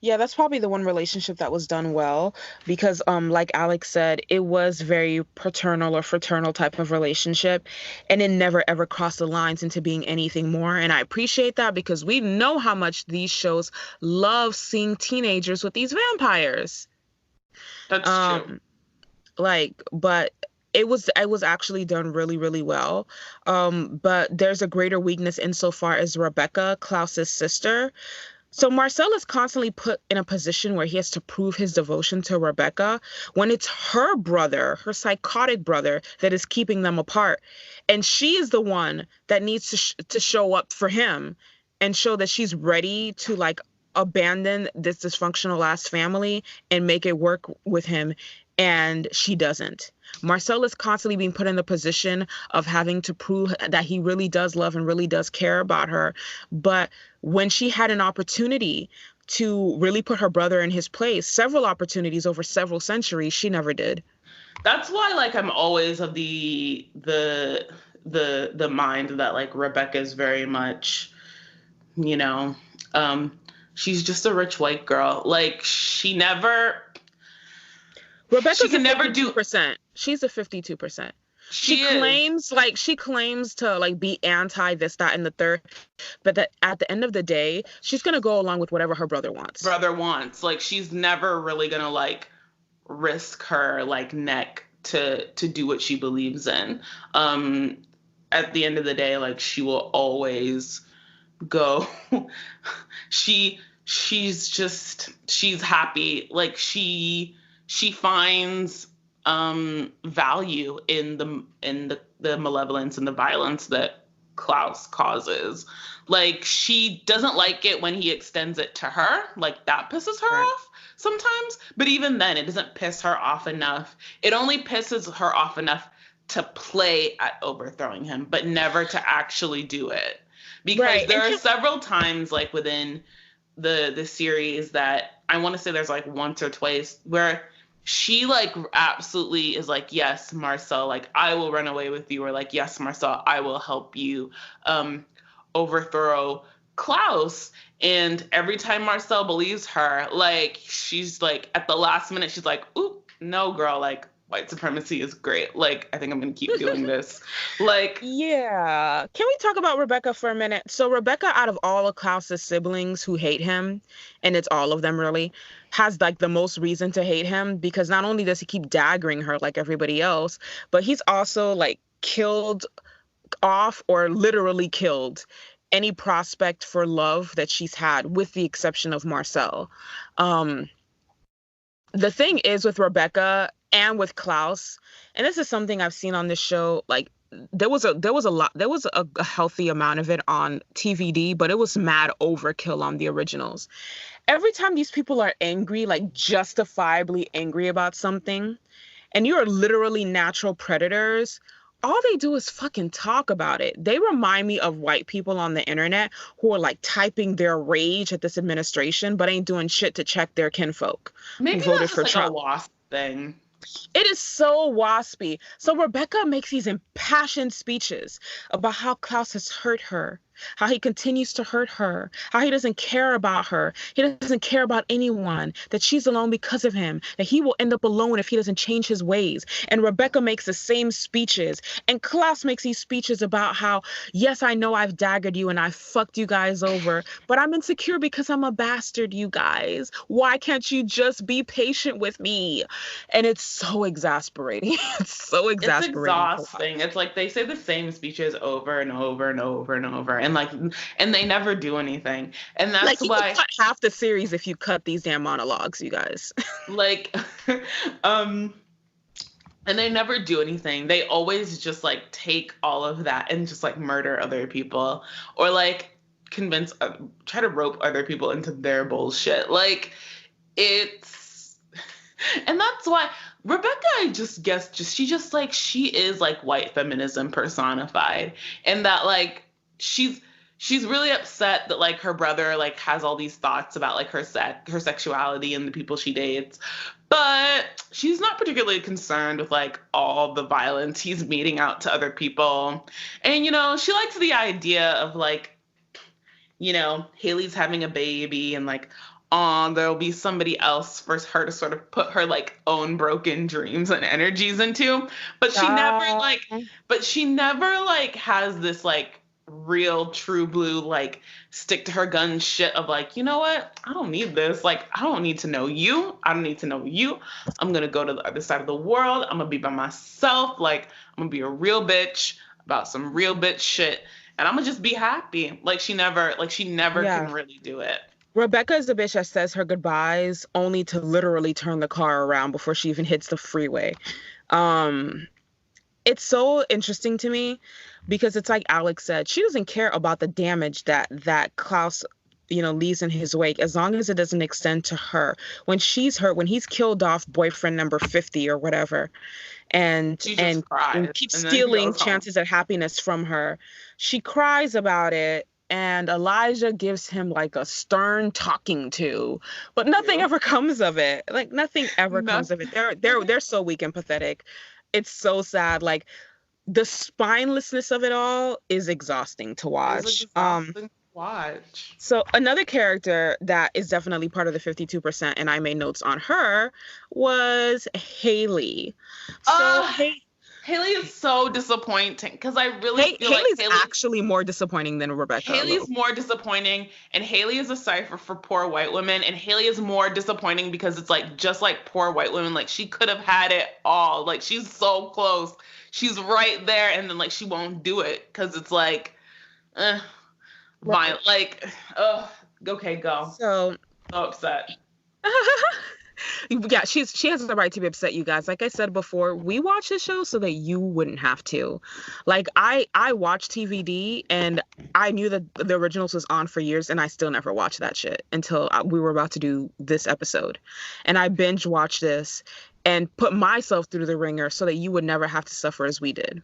Yeah, that's probably the one relationship that was done well because like Alex said, it was very paternal or fraternal type of relationship and it never ever crossed the lines into being anything more. And I appreciate that because we know how much these shows love seeing teenagers with these vampires. That's true. Um but it was actually done really well. But there's a greater weakness insofar as Rebecca, Klaus's sister. So Marcel is constantly put in a position where he has to prove his devotion to Rebecca when it's her brother, her psychotic brother, that is keeping them apart. And she is the one that needs to show up for him and show that she's ready to like abandon this dysfunctional ass family and make it work with him. And she doesn't. Marcel is constantly being put in the position of having to prove that he really does love and really does care about her. But when she had an opportunity to really put her brother in his place, several opportunities over several centuries, she never did. That's why like I'm always of the mind that like Rebecca is very much, you know, um she's just a rich white girl. Like she Rebecca's a can never do 52%. She's a 52%. She she is claims to like be anti this, that, and the third, but that at the end of the day, she's gonna go along with whatever her brother wants. brother wants. Like she's never really gonna like risk her like neck to do what she believes in. Um at the end of the day, like she will always go. She's happy. Like she finds value in the malevolence and the violence that Klaus causes. Like, she doesn't like it when he extends it to her. Like, that pisses her Right. off sometimes. But even then, it doesn't piss her off enough. It only pisses her off enough to play at overthrowing him, but never to actually do it. Because Right. there And are several times, like, within the series that I want to say there's like once or twice where she like absolutely is like, yes, Marcel, like I will run away with you, or like, yes, Marcel, I will help you overthrow Klaus. And every time Marcel believes her, like she's like at the last minute, she's like, ooh, no, girl, like white supremacy is great. Like, I think I'm gonna keep doing this. Like, yeah. Can we talk about Rebecca for a minute? So Rebecca, out of all of Klaus's siblings who hate him, and it's all of them really, has like the most reason to hate him because not only does he keep daggering her like everybody else, but he's also like killed off or literally killed any prospect for love that she's had, with the exception of Marcel. Um, the thing is with Rebecca and with Klaus, and this is something I've seen on this show, like there was a healthy amount of it on TVD, but it was mad overkill on the originals. Every time these people are angry, like justifiably angry about something, and you are literally natural predators, all they do is fucking talk about it. They remind me of white people on the internet who are like typing their rage at this administration, but ain't doing shit to check their kinfolk who maybe voted that's just for like a Trump. lost thing. It is so waspy. So Rebecca makes these impassioned speeches about how Klaus has hurt her, how he continues to hurt her, how he doesn't care about her, he doesn't care about anyone, that she's alone because of him, that he will end up alone if he doesn't change his ways. And Rebecca makes the same speeches. And Klaus makes these speeches about how, yes, I know I've daggered you and I fucked you guys over, but I'm insecure because I'm a bastard, you guys. Why can't you just be patient with me? And it's so exasperating. It's so It's exasperating to exhausting. watch. It's like they say the same speeches over and over and over and over, and like, and they never do anything. And Like that's you could why, cut half the series if you cut these damn monologues, you guys. like, um, and they never do anything. They always just like take all of that and just like murder other people, or like convince, try to rope other people into their bullshit. Like, it's and that's why Rebecca, I just guess, just she just like she is like white feminism personified, and that like she's she's really upset that like her brother like has all these thoughts about like her sexuality and the people she dates, but she's not particularly concerned with like all the violence he's meting out to other people. And she likes the idea of like, Haley's having a baby and like, there'll be somebody else for her to sort of put her like own broken dreams and energies into. But she never Uh, like, but she never like has this like real true blue like stick to her gun shit of like, you know what? I don't need this. Like, I don't need to know you. I don't need to know you. I'm gonna go to the other side of the world. I'm gonna be by myself. Like, I'm gonna be a real bitch about some real bitch shit, and I'm gonna just be happy. Like she never yeah. can really do it. Rebecca is the bitch that says her goodbyes only to literally turn the car around before she even hits the freeway. Um, it's so interesting to me because it's like Alex said, she doesn't care about the damage that Klaus, leaves in his wake as long as it doesn't extend to her. When she's hurt, when he's killed off boyfriend number 50 or whatever, and She just and cries keeps and then stealing goes home. chances at happiness from her. She cries about it, and Elijah gives him like a stern talking to, but nothing You. ever comes of it. Like nothing ever comes of it. Nothing. They're so weak and pathetic. It's so sad. Like the spinelessness of it all is exhausting to It's watch. exhausting to watch. So another character that is definitely part of the 52%, and I made notes on her, was Haley. So Uh, Haley is so disappointing because I really feel like Haley's actually more disappointing than Rebecca. Haley's more disappointing, and Haley is a cipher for poor white women, and Haley is more disappointing because it's like just like poor white women, like she could have had it all. Like she's so close. She's right there, and then like she won't do it because it's like Right. violent. Like, oh, okay, go. So So upset. Yeah, she has the right to be upset, you guys. Like I said before, we watch this show so that you wouldn't have to. Like I watched TVD and I knew that the originals was on for years and I still never watched that shit until we were about to do this episode. And I binge watched this and put myself through the ringer so that you would never have to suffer as we did.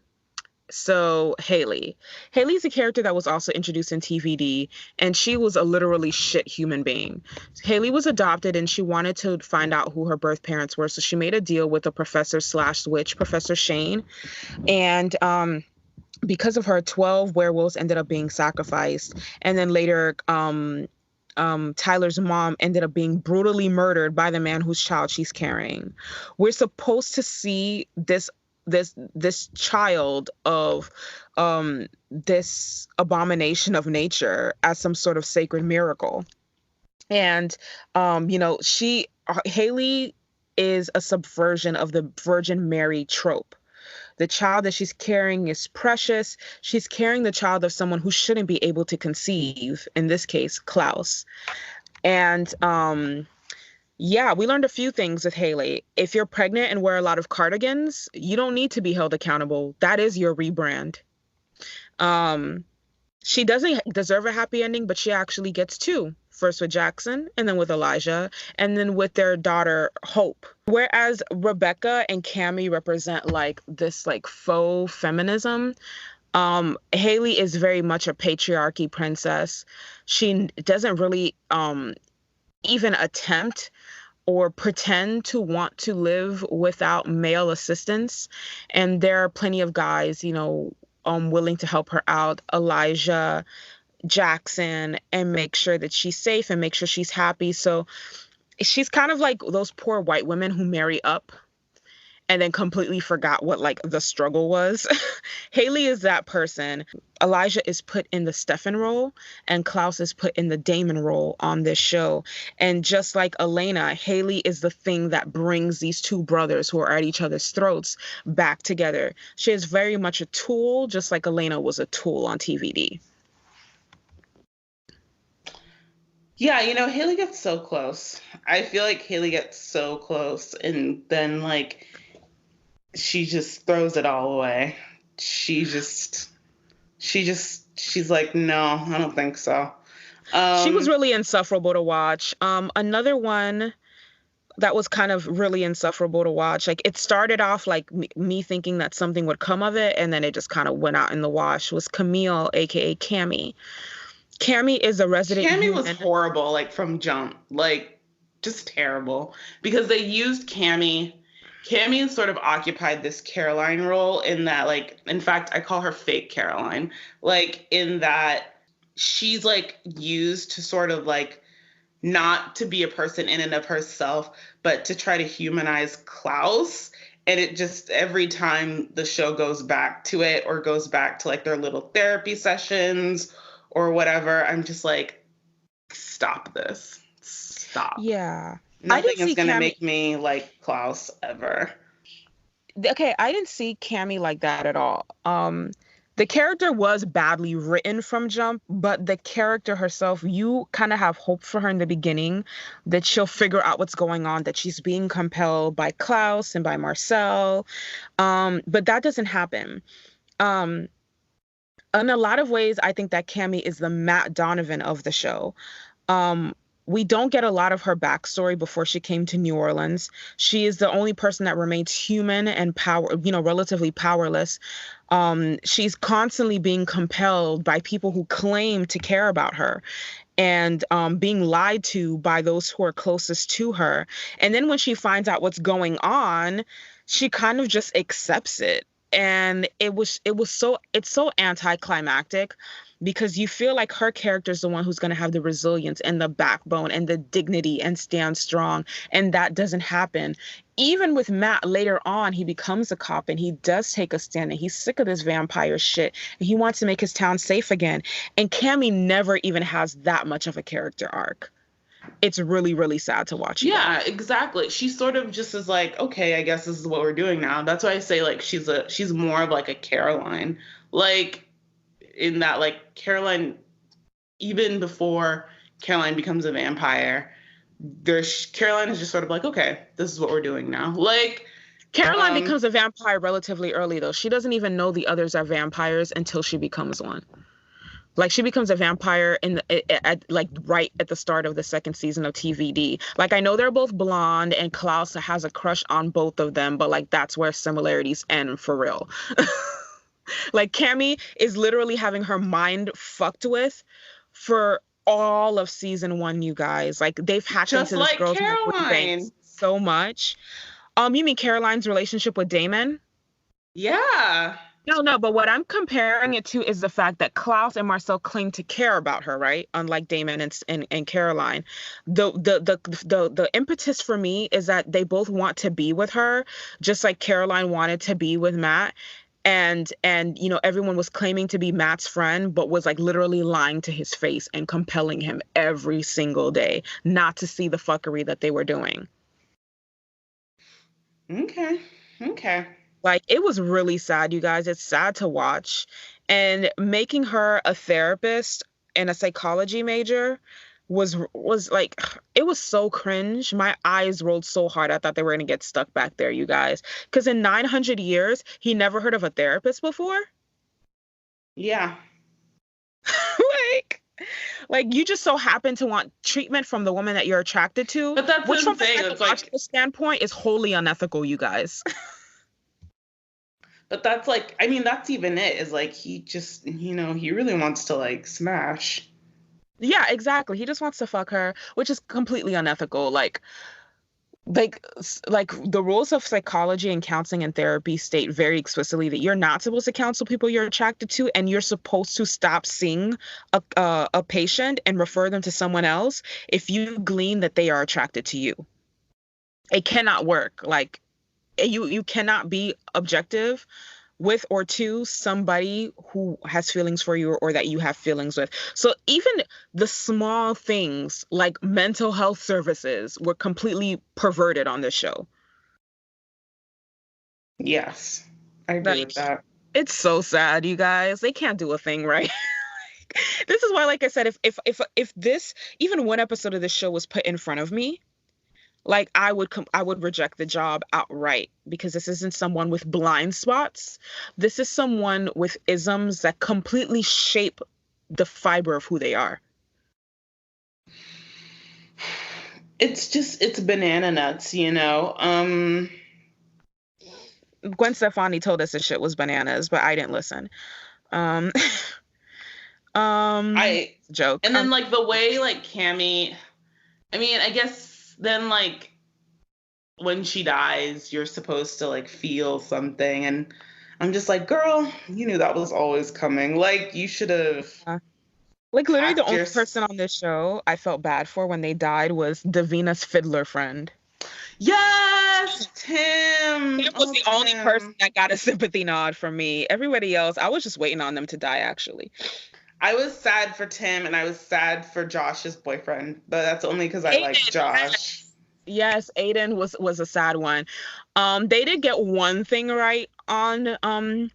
So Haley. Haley's a character that was also introduced in TVD, and she was a literally shit human being. Haley was adopted, and she wanted to find out who her birth parents were, so she made a deal with a professor slash witch, Professor Shane, and because of her, 12 werewolves ended up being sacrificed, and then later, Tyler's mom ended up being brutally murdered by the man whose child she's carrying. We're supposed to see this child of this abomination of nature as some sort of sacred miracle. And Haley is a subversion of the Virgin Mary trope. The child that she's carrying is precious. She's carrying the child of someone who shouldn't be able to conceive, in this case, Klaus. And yeah, we learned a few things with Haley. If you're pregnant and wear a lot of cardigans, you don't need to be held accountable. That is your rebrand. She doesn't deserve a happy ending, but she actually gets two. First with Jackson, and then with Elijah, and then with their daughter, Hope. Whereas Rebecca and Cammie represent like this like faux feminism, Haley is very much a patriarchy princess. She doesn't really even attempt or pretend to want to live without male assistance. And there are plenty of guys, willing to help her out. Elijah, Jackson, and make sure that she's safe and make sure she's happy. So she's kind of like those poor white women who marry up and then completely forgot what like the struggle was. Haley is that person. Elijah is put in the Stefan role and Klaus is put in the Damon role on this show. And just like Elena, Haley is the thing that brings these two brothers who are at each other's throats back together. She is very much a tool, just like Elena was a tool on TVD. Yeah, Haley gets so close. I feel like Haley gets so close and then like she just throws it all away. She's like, no, I don't think so. She was really insufferable to watch. Another one that was kind of really insufferable to watch. Like it started off like me thinking that something would come of it, and then it just kind of went out in the wash. Was Camille, aka Cammie. Cammie is a resident. Cammie was horrible, like from jump, like just terrible because they used Cammie. Cammie sort of occupied this Caroline role in that, like, in fact, I call her fake Caroline, like in that she's like used to sort of like not to be a person in and of herself, but to try to humanize Klaus. And it just, every time the show goes back to it or goes back to like their little therapy sessions or whatever, I'm just like, stop this. Stop. Yeah. Nothing is going to make me like Klaus ever. Okay, I didn't see Cammie like that at all. The character was badly written from jump, but the character herself, you kind of have hope for her in the beginning that she'll figure out what's going on, that she's being compelled by Klaus and by Marcel. But that doesn't happen. In a lot of ways, I think that Cammie is the Matt Donovan of the show. We don't get a lot of her backstory before she came to New Orleans. She is the only person that remains human and relatively powerless. She's constantly being compelled by people who claim to care about her and being lied to by those who are closest to her. And then when she finds out what's going on, she kind of just accepts it. And it's so anticlimactic because you feel like her character is the one who's going to have the resilience and the backbone and the dignity and stand strong. And that doesn't happen. Even with Matt later on, he becomes a cop and he does take a stand and he's sick of this vampire shit and he wants to make his town safe again. And Cammie never even has that much of a character arc. It's really, really sad to watch. Yeah, exactly. She sort of just is like, okay, I guess this is what we're doing now. That's why I say like she's more of like a Caroline. Like in that like Caroline, even before Caroline becomes a vampire, Caroline is just sort of like, okay, this is what we're doing now. Like, Caroline becomes a vampire relatively early, though. She doesn't even know the others are vampires until she becomes one. Like, she becomes a vampire like right at the start of the second season of TVD. Like, I know they're both blonde, and Klaus has a crush on both of them, but like that's where similarities end for real. Like, Cammy is literally having her mind fucked with for all of season one, you guys. Like, they've hacked just into this like girl's memory Caroline. banks so much. You mean Caroline's relationship with Damon? Yeah. No, but what I'm comparing it to is the fact that Klaus and Marcel claim to care about her, right? Unlike Damon and Caroline. The impetus for me is that they both want to be with her, just like Caroline wanted to be with Matt. And you know, everyone was claiming to be Matt's friend, but was like literally lying to his face and compelling him every single day not to see the fuckery that they were doing. Okay. Like, it was really sad, you guys. It's sad to watch. And making her a therapist and a psychology major was like, it was so cringe. My eyes rolled so hard. I thought they were gonna get stuck back there, you guys. Because in 900 years, he never heard of a therapist before. Yeah. like like you just so happen to want treatment from the woman that you're attracted to, But that's which from a insane. It's like, psychological standpoint is wholly unethical, you guys. but that's like, I mean, that's even it, is like, he just, you know, he really wants to like smash. Yeah, exactly. He just wants to fuck her, which is completely unethical. Like the rules of psychology and counseling and therapy state very explicitly that you're not supposed to counsel people you're attracted to, and you're supposed to stop seeing a patient and refer them to someone else if you glean that they are attracted to you. It cannot work. Like, you cannot be objective with or to somebody who has feelings for you, or that you have feelings with. So even the small things like mental health services were completely perverted on this show. Yes, I agree with that. It's so sad, you guys. They can't do a thing right. This is why, like I said, if this even one episode of this show was put in front of me, like I would reject the job outright, because this isn't someone with blind spots. This is someone with isms that completely shape the fiber of who they are. It's banana nuts, you know. Gwen Stefani told us this shit was bananas, but I didn't listen. I joke. And then like the way like Cammy, I mean, I guess then like when she dies, you're supposed to like feel something, and I'm just like, girl, you knew that was always coming. Like, you should have. Like, literally, the only person on this show I felt bad for when they died was Davina's fiddler friend. Yes, Tim. Tim was the only person that got a sympathy nod from me. Everybody else, I was just waiting on them to die, actually. I was sad for Tim, and I was sad for Josh's boyfriend, but that's only because I like Josh. Yes, Aiden was a sad one. They did get one thing right on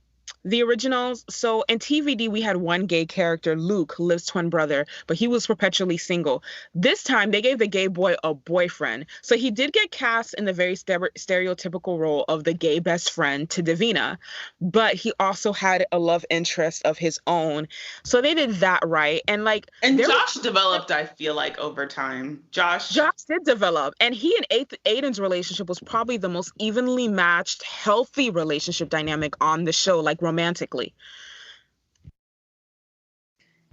the originals. So in TVD, we had one gay character, Luke, Liv's twin brother, but he was perpetually single. This time, they gave the gay boy a boyfriend. So he did get cast in the very stereotypical role of the gay best friend to Davina, but he also had a love interest of his own. So they did that right. And Josh developed, I feel like, over time. Josh did develop. And he and Aiden's relationship was probably the most evenly matched, healthy relationship dynamic on the show, like romantically.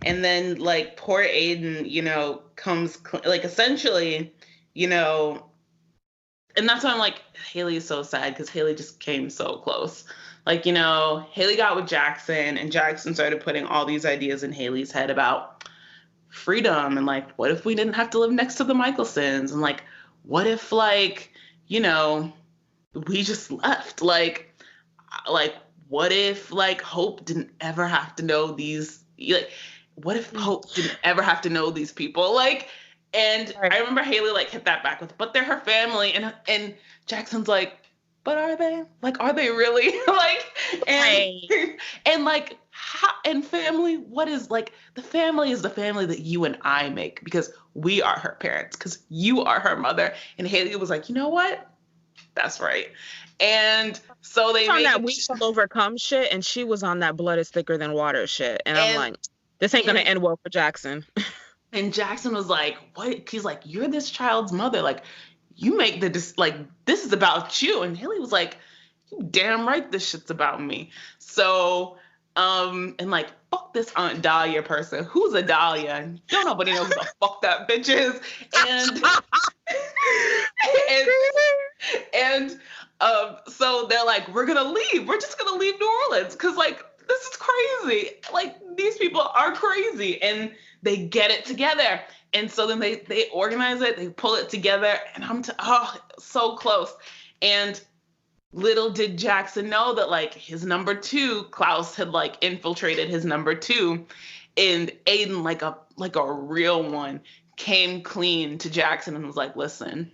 And then like poor Aiden, you know, comes like essentially, you know, and that's why I'm like, Haley is so sad, because Haley just came so close. Like, you know, Haley got with Jackson, and Jackson started putting all these ideas in Haley's head about freedom, and like, what if we didn't have to live next to the Michelsons, and like, what if like, you know, we just left, like what if like Hope didn't ever have to know these, like what if Hope didn't ever have to know these people, like, and right. I remember Haley like hit that back with, but they're her family, and Jackson's like, but are they? Like, are they really? Like, and like, and family, what is like, the family is the family that you and I make because we are her parents, because you are her mother. And Haley was like, you know what? That's right. And so they On made that it. we shall overcome shit, and she was on that blood is thicker than water shit. And I'm And like, this ain't gonna and end well for Jackson. and Jackson was like, what? He's like, you're this child's mother. Like, you make like, this is about you. And Haley was like, you damn right this shit's about me. So, and like, fuck this Aunt Dahlia person. Who's a Dahlia? Don't nobody know who the fuck that bitch is. And and so they're like, we're gonna leave. We're just gonna leave New Orleans because like this is crazy. Like these people are crazy, and they get it together. And so then they organize it, they pull it together, and so close. And little did Jackson know that like his number two, Klaus, had like infiltrated his number two, and Aiden, like a real one, came clean to Jackson and was like, listen,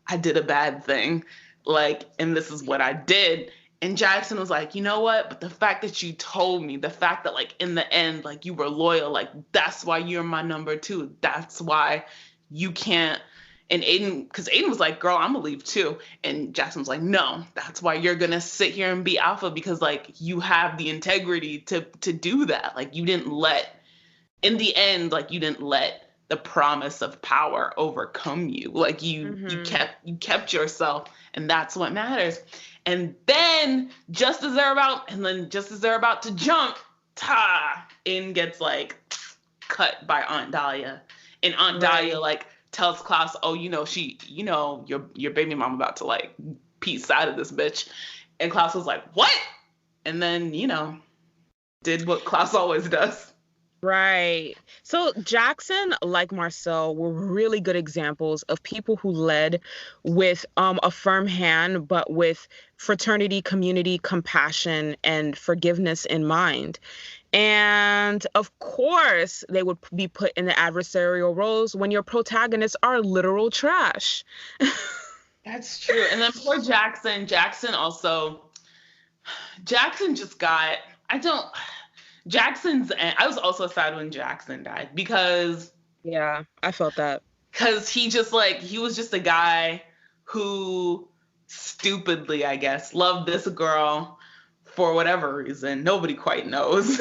I did a bad thing, like, and this is what I did. And Jackson was like, you know what? But the fact that you told me, the fact that like in the end, like you were loyal, like that's why you're my number two. That's why you can't. And Aiden, because Aiden was like, girl, I'm gonna leave too. And Jackson was like, no, that's why you're gonna sit here and be alpha, because like you have the integrity to do that. Like you didn't let, in the end, like you didn't let the promise of power overcome you. Like you kept yourself, and that's what matters. And then just as they're about to jump, in gets like cut by Aunt Dahlia. And Aunt Dahlia like tells Klaus, oh, your baby mama about to like piece out of this bitch. And Klaus was like, what? And then, did what Klaus always does. Right. So Jackson, like Marcel, were really good examples of people who led with a firm hand, but with fraternity, community, compassion, and forgiveness in mind. And of course, they would be put in the adversarial roles when your protagonists are literal trash. That's true. And then poor Jackson. Jackson just got, I was also sad when Jackson died because. Yeah, I felt that. Because he was just a guy who stupidly, I guess, loved this girl for whatever reason. Nobody quite knows.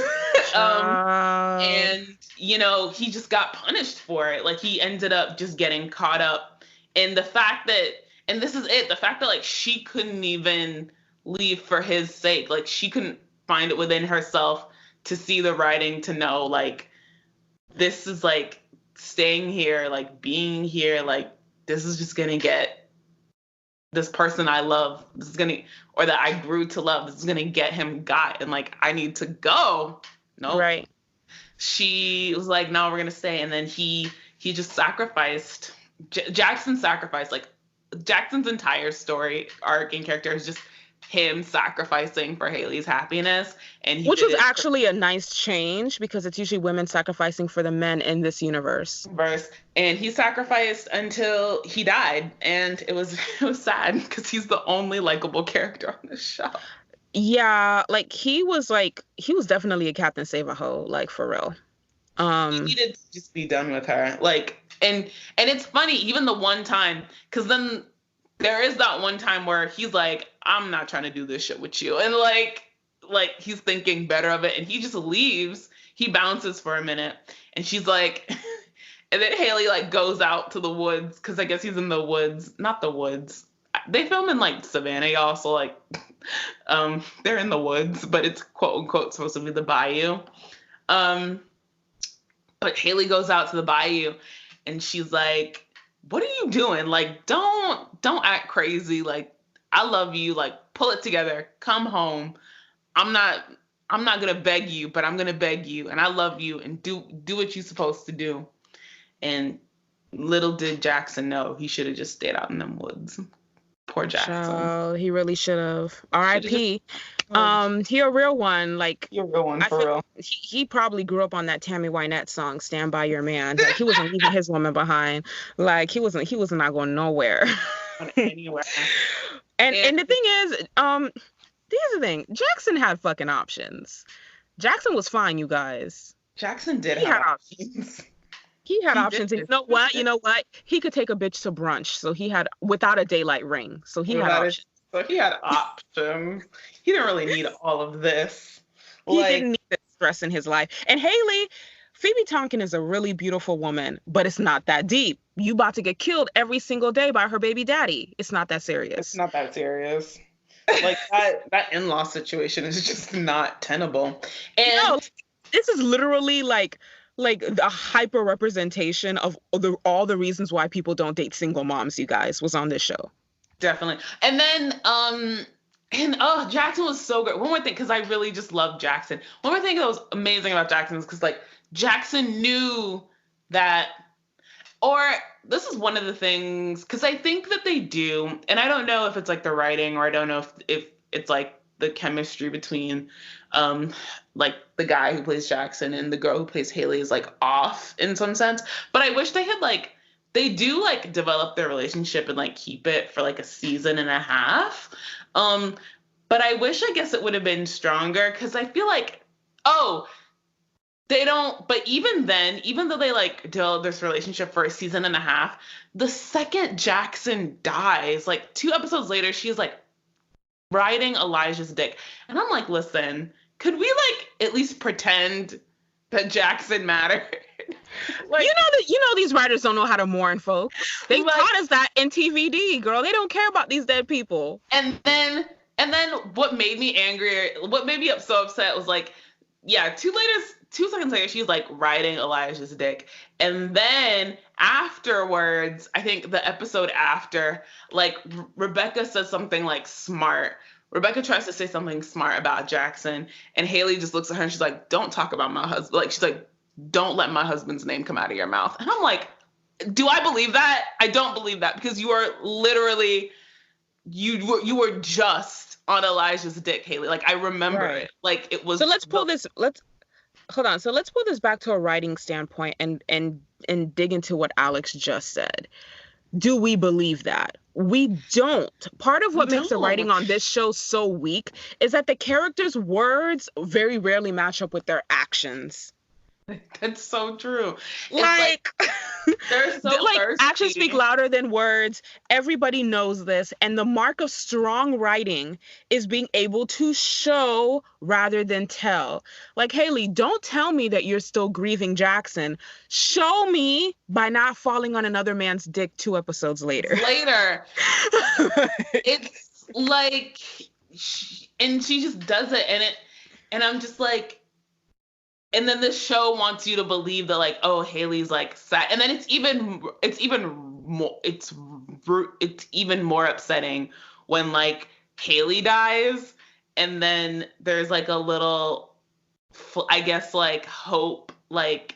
And, he just got punished for it. Like he ended up just getting caught up in the fact that, and this is it, the fact that like she couldn't even leave for his sake. Like she couldn't find it within herself to see the writing, to know like this is like staying here, like being here, like this is just gonna get this person I love, or that I grew to love, this is gonna get him got, and like I need to go. No, right. She was like, no, we're gonna stay. And then he just sacrificed. Jackson sacrificed, like Jackson's entire story arc and character is just him sacrificing for Haley's happiness, and which was actually a nice change because it's usually women sacrificing for the men in this universe. And he sacrificed until he died, and it was sad because he's the only likable character on this show. Yeah, like he was definitely a Captain Save-A-Ho, like for real. He needed to just be done with her, like, and it's funny, even the one time, because then there is that one time where he's like, I'm not trying to do this shit with you. And like he's thinking better of it. And he just leaves. He bounces for a minute. And she's like, and then Haley like goes out to the woods. Cause I guess he's in the woods, not the woods. They film in like Savannah, y'all. So like, they're in the woods, but it's quote unquote supposed to be the bayou. But Haley goes out to the bayou and she's like, what are you doing? Like, don't act crazy. Like, I love you. Like, pull it together. Come home. I'm not gonna beg you, but I'm gonna beg you, and I love you, and do what you're supposed to do. And little did Jackson know he should have just stayed out in them woods. Poor Jackson. Oh, he really should have. R.I.P. He a real one. Like, you're a real one for real. He probably grew up on that Tammy Wynette song, "Stand by Your Man." Like, he wasn't leaving his woman behind. Like, he was not going nowhere. Anywhere. And the thing is, here's the thing. Jackson had fucking options. Jackson was fine, you guys. Jackson did He have had options. options. He had He did. options. And you know what? You know what? He could take a bitch to brunch. So he had, without a daylight ring. So he had That is, options. so he had options. He didn't really need all of this. He Like, didn't need the stress in his life. And Haley, Phoebe Tonkin is a really beautiful woman, but it's not that deep. You about to get killed every single day by her baby daddy. It's not that it's serious. not that serious. Like that in-law situation is just not tenable. And No, this is literally like a hyper representation of all the reasons why people don't date single moms, you guys, was on this show. definitely. And then and oh, Jackson was so good. One more thing, because I really just love Jackson. One more thing that was amazing about Jackson is because like Jackson knew that, or this is one of the things, because I think that they do, and I don't know if it's like the writing, or I don't know if it's like the chemistry between like the guy who plays Jackson and the girl who plays Haley is like off in some sense. But I wish they had like, they do like develop their relationship and like keep it for like a season and a half. Um, but I wish, I guess it would have been stronger, because I feel like, oh, they don't, but even then, even though they like develop this relationship for a season and a half, the second Jackson dies, like 2 episodes later, she's like riding Elijah's dick. And I'm like, listen, could we like at least pretend that Jackson mattered? Like, You know these writers don't know how to mourn folks. They like, taught us that in TVD, girl. They don't care about these dead people. and then what made me angrier, what made me so upset was like, yeah, 2 seconds later, she's like riding Elijah's dick. And then afterwards, I think the episode after, like Rebecca says something like smart. Rebecca tries to say something smart about Jackson, and Haley just looks at her and she's like, "Don't talk about my husband." Like, she's like, "Don't let my husband's name come out of your mouth." And I'm like, do I believe that? I don't believe that, because you are literally, you were just on Elijah's dick, Haley. Like, I remember Right. it. Like, it was. So let's pull this. Let's hold on. So let's pull this back to a writing standpoint and dig into what Alex just said. Do we believe that? We don't. Part of what makes the writing on this show so weak is that the characters' words very rarely match up with their actions. That's so true. Like they're so like thirsty. actions speak louder than words. Everybody knows this. And the mark of strong writing is being able to show rather than tell. Like, Haley, don't tell me that you're still grieving Jackson. Show me by not falling on another man's dick 2 episodes later. It's like, and she just does it, and I'm just like, and then the show wants you to believe that like, oh, Haley's like sad, and then it's even more upsetting when like Haley dies, and then there's like a little, I guess like Hope like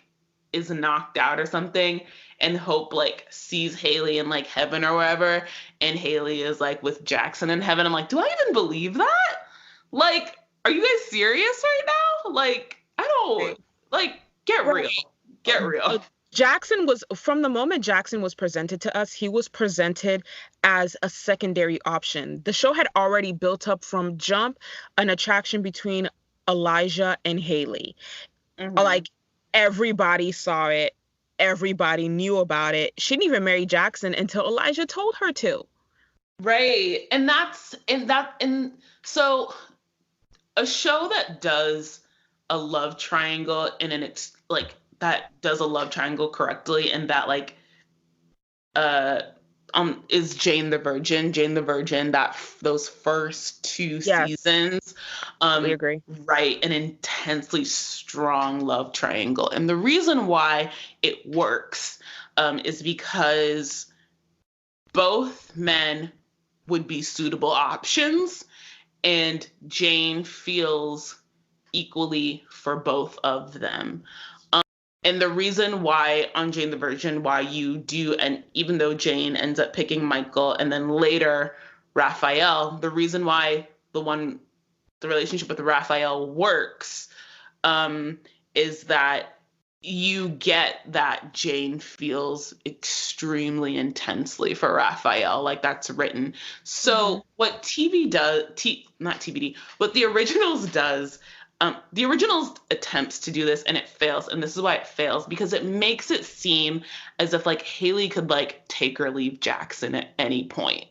is knocked out or something, and Hope like sees Haley in like heaven or wherever, and Haley is like with Jackson in heaven. I'm like, do I even believe that? Like, are you guys serious right now? Like, I don't, like, get real. Get real. Jackson was, from the moment Jackson was presented to us, he was presented as a secondary option. The show had already built up from jump an attraction between Elijah and Haley. Mhm. Like, everybody saw it. Everybody knew about it. She didn't even marry Jackson until Elijah told her to. Right. And so a show that does a love triangle it's like that does a love triangle correctly, and that like is Jane the Virgin. Jane the Virgin, that those first 2 seasons We agree. write an intensely strong love triangle. And the reason why it works is because both men would be suitable options, and Jane feels equally for both of them. And the reason why on Jane the Virgin, why you do, and even though Jane ends up picking Michael and then later Raphael, the reason why the relationship with Raphael works is that you get that Jane feels extremely intensely for Raphael, like that's written. So what TV does, not TBD, what the originals does The originals attempts to do this and it fails, and this is why it fails, because it makes it seem as if like Haley could like take or leave Jackson at any point.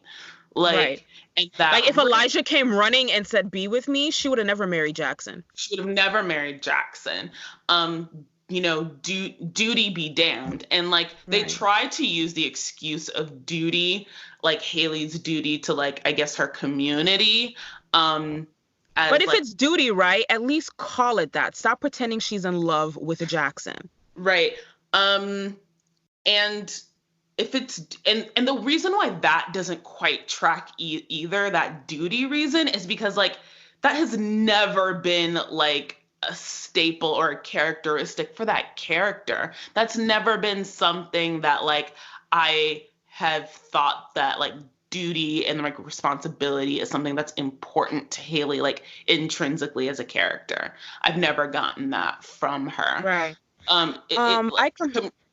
Right. Like, and that Like if Elijah came running and said, "Be with me," she would have never married Jackson. she would have never married Jackson. Duty be damned. And like they Right. try to use the excuse of duty, like Haley's duty to like, I guess, her community. But As if like it's duty, right, at least call it that. Stop pretending she's in love with Jackson. right. And if it's and the reason why that doesn't quite track either, that duty reason, is because like that has never been like a staple or a characteristic for that character. That's never been something that like I have thought that like duty and like responsibility is something that's important to Haley like intrinsically as a character. I've never gotten that from her. Right. Like,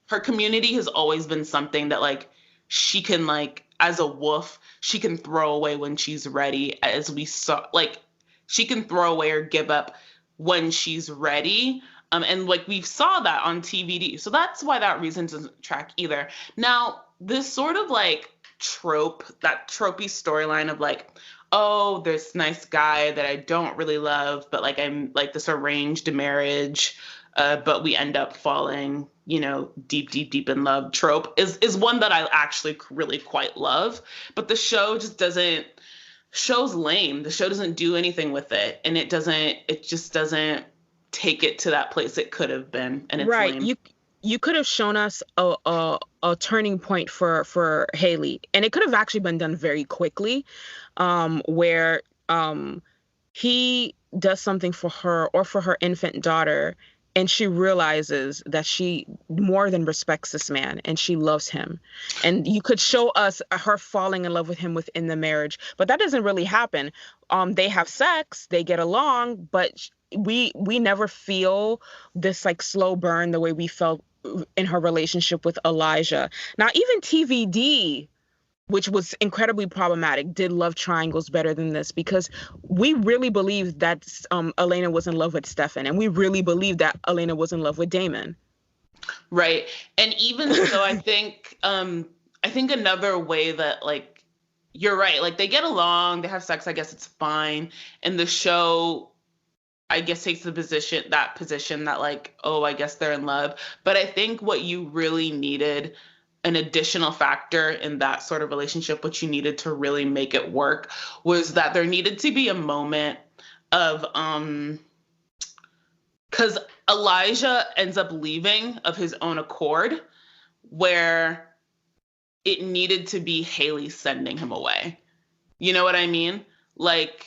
her community has always been something that like she can like as a wolf she can throw away when she's ready, as we saw, like she can throw away or give up when she's ready. And like we saw that on TVD, so that's why that reason doesn't track either. Now this sort of like trope, that tropey storyline of like, oh, this nice guy that I don't really love, but like I'm like this arranged marriage, but we end up falling, deep, deep, deep in love trope is one that I actually really quite love. But the show just doesn't, show's lame. The show doesn't do anything with it. And it just doesn't take it to that place it could have been. And it's Right. lame. You could have shown us a turning point for Haley, and it could have actually been done very quickly, where he does something for her or for her infant daughter, and she realizes that she more than respects this man and she loves him. And you could show us her falling in love with him within the marriage, but that doesn't really happen. They have sex, they get along, but we never feel this like slow burn the way we felt in her relationship with Elijah. Now, even TVD, which was incredibly problematic, did love triangles better than this, because we really believed that Elena was in love with Stefan, and we really believed that Elena was in love with Damon. Right. And even so, I think another way that like you're right, like they get along, they have sex, I guess it's fine. And the show, I guess, takes the position that like, oh, I guess they're in love. But I think what you really needed, an additional factor in that sort of relationship, what you needed to really make it work, was that there needed to be a moment of because Elijah ends up leaving of his own accord, where it needed to be Haley sending him away. You know what I mean? Like,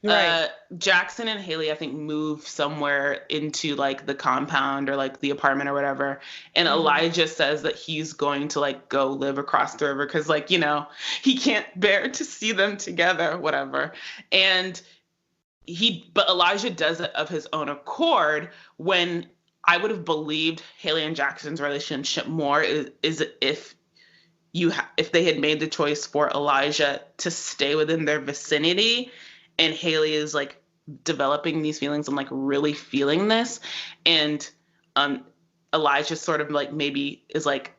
Right. Jackson and Haley, I think, move somewhere into like the compound or like the apartment or whatever. And Elijah says that he's going to like go live across the river because like, he can't bear to see them together, whatever. But Elijah does it of his own accord, when I would have believed Haley and Jackson's relationship more is if if they had made the choice for Elijah to stay within their vicinity, and Haley is like developing these feelings and like really feeling this, and Elijah sort of like maybe is like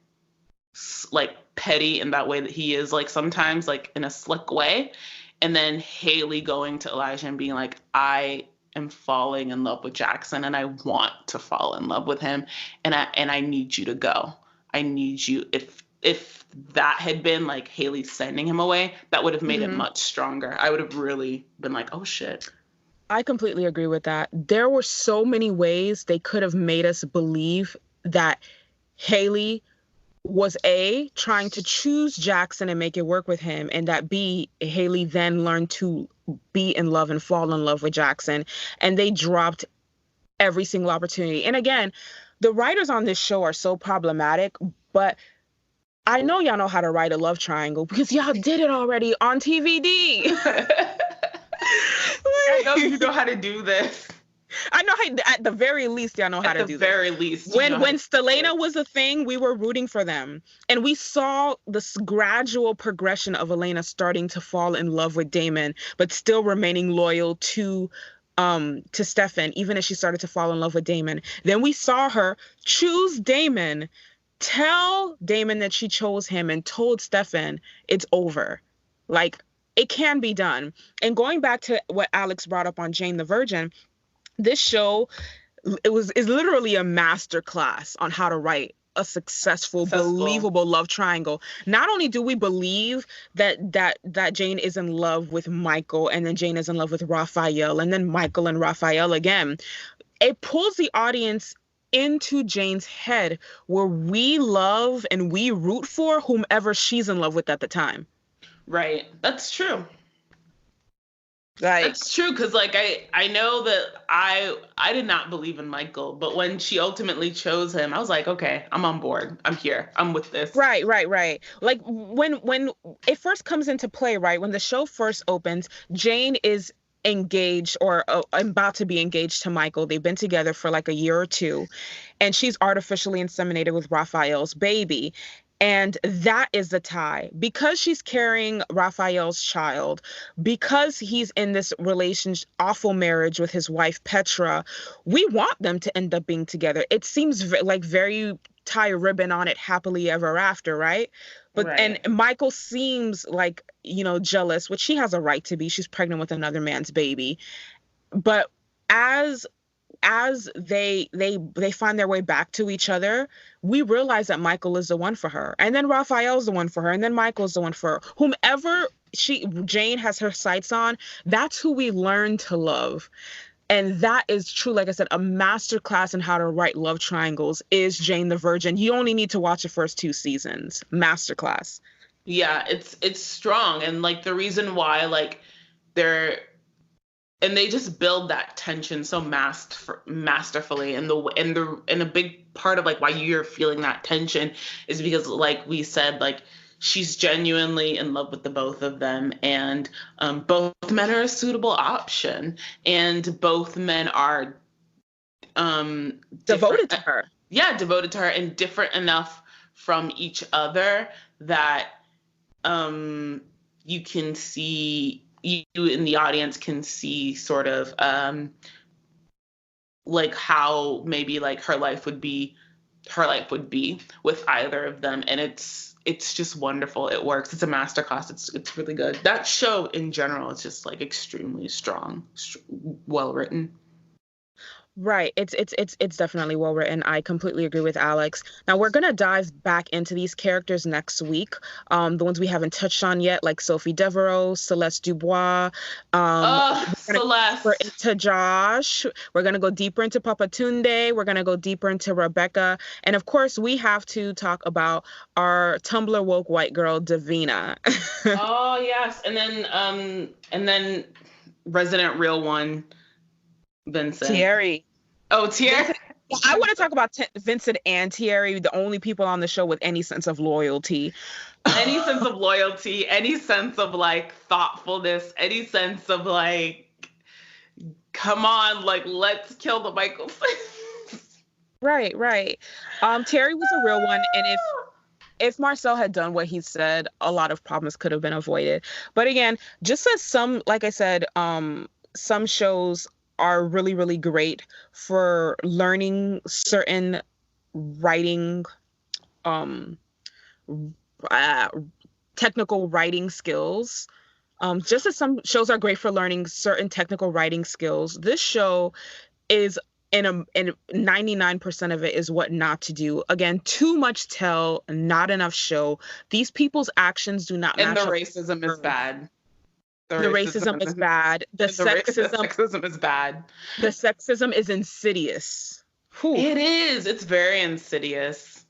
petty in that way that he is like sometimes like in a slick way, and then Haley going to Elijah and being like, I am falling in love with Jackson and I want to fall in love with him, and I need you to go. I need you. If that had been like Haley sending him away, that would have made it much stronger. I would have really been like, oh shit. I completely agree with that. There were so many ways they could have made us believe that Haley was A, trying to choose Jackson and make it work with him, and that B, Haley then learned to be in love and fall in love with Jackson, and they dropped every single opportunity. And again, the writers on this show are so problematic, but I know y'all know how to write a love triangle because y'all did it already on TVD. I know you know how to do this. I know how, at the very least, y'all know how to do that. At the very least. When Stelena was a thing, we were rooting for them. And we saw this gradual progression of Elena starting to fall in love with Damon, but still remaining loyal to to Stefan, even as she started to fall in love with Damon. Then we saw her choose Damon, tell Damon that she chose him, and told Stefan it's over. Like, it can be done. And going back to what Alex brought up on Jane the Virgin, this show is literally a master class on how to write a successful, believable love triangle. Not only do we believe that Jane is in love with Michael, and then Jane is in love with Raphael, and then Michael and Raphael again, it pulls the audience into Jane's head where we love and we root for whomever she's in love with at the time. Right. That's true. Like, that's true, because like I know that I did not believe in Michael, but when she ultimately chose him, I was like, okay, I'm on board. I'm here. I'm with this. Right. Like when it first comes into play, right? When the show first opens, Jane is engaged or about to be engaged to Michael. They've been together for like a year or two, and she's artificially inseminated with Raphael's baby. And that is the tie. Because she's carrying Raphael's child, because he's in this relationship, awful marriage with his wife, Petra, we want them to end up being together. It seems like very tie a ribbon on it, happily ever after, right? But right. And Michael seems like, jealous, which she has a right to be. She's pregnant with another man's baby. But as they find their way back to each other, we realize that Michael is the one for her, and then Raphael's the one for her, and then Michael's the one for her. Whomever Jane has her sights on, that's who we learn to love. And that is true, like I said, a master class in how to write love triangles is Jane the Virgin. You only need to watch the first 2 seasons. Master class. Yeah, it's strong, and like the reason why like they just build that tension so masterfully, and a big part of like why you're feeling that tension is because, like we said, like she's genuinely in love with the both of them, and both men are a suitable option, and both men are devoted to her. Yeah, devoted to her, and different enough from each other that you can see. You in the audience can see sort of like how maybe like her life would be with either of them, and it's just wonderful. It works. It's a masterclass. It's really good. That show in general is just like extremely strong, well written. Right. It's definitely well written. I completely agree with Alex. Now we're gonna dive back into these characters next week. The ones we haven't touched on yet, like Sophie Devereaux, Celeste Dubois. Celeste. We're into Josh. We're gonna go deeper into Papatunde. We're gonna go deeper into Rebecca, and of course, we have to talk about our Tumblr woke white girl, Davina. Oh yes, and then Resident Real One, Vincent. Thierry. Oh, Thierry. I want to talk about Vincent and Thierry, the only people on the show with any sense of loyalty. Any sense of loyalty, any sense of like thoughtfulness, any sense of like, come on, like let's kill the Michael. Right. Thierry was a real one, and if Marcel had done what he said, a lot of problems could have been avoided. But again, just as like I said, some shows are really, really great for learning certain writing, technical writing skills. Just as some shows are great for learning certain technical writing skills, this show is in 99% of it is what not to do. Again, too much tell, not enough show. These people's actions do not match. And the racism is bad. The racism is bad. The sexism is bad. The sexism is insidious. Whew. It is. It's very insidious.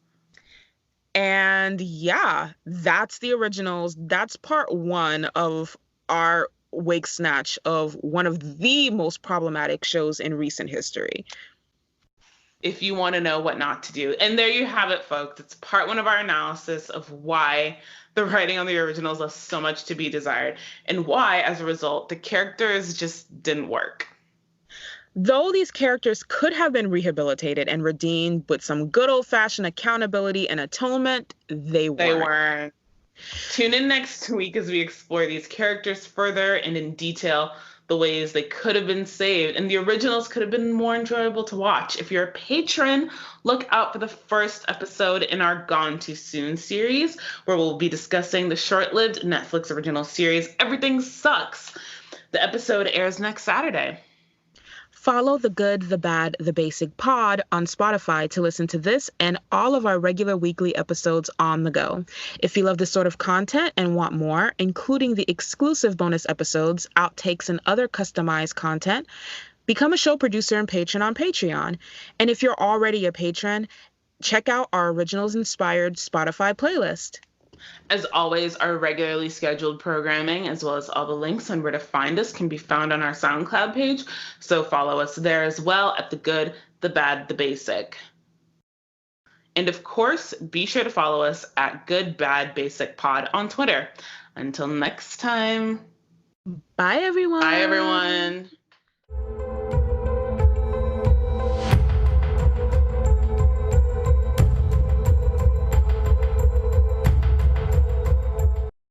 And yeah, that's the originals. That's part 1 of our wake snatch of one of the most problematic shows in recent history. If you want to know what not to do. And there you have it, folks. It's part 1 of our analysis of why the writing on the originals left so much to be desired, and why, as a result, the characters just didn't work. Though these characters could have been rehabilitated and redeemed with some good old-fashioned accountability and atonement, they weren't. Tune in next week as we explore these characters further and in detail, the ways they could have been saved, and the originals could have been more enjoyable to watch. If you're a patron, look out for the first episode in our Gone Too Soon series, where we'll be discussing the short-lived Netflix original series Everything Sucks. The episode airs next Saturday. Follow The Good, The Bad, The Basic Pod on Spotify to listen to this and all of our regular weekly episodes on the go. If you love this sort of content and want more, including the exclusive bonus episodes, outtakes, and other customized content, become a show producer and patron on Patreon. And if you're already a patron, check out our Originals-inspired Spotify playlist. As always, our regularly scheduled programming, as well as all the links on where to find us, can be found on our SoundCloud page. So follow us there as well at The Good, The Bad, The Basic. And of course, be sure to follow us at Good Bad Basic Pod on Twitter. Until next time. Bye, everyone. Bye, everyone.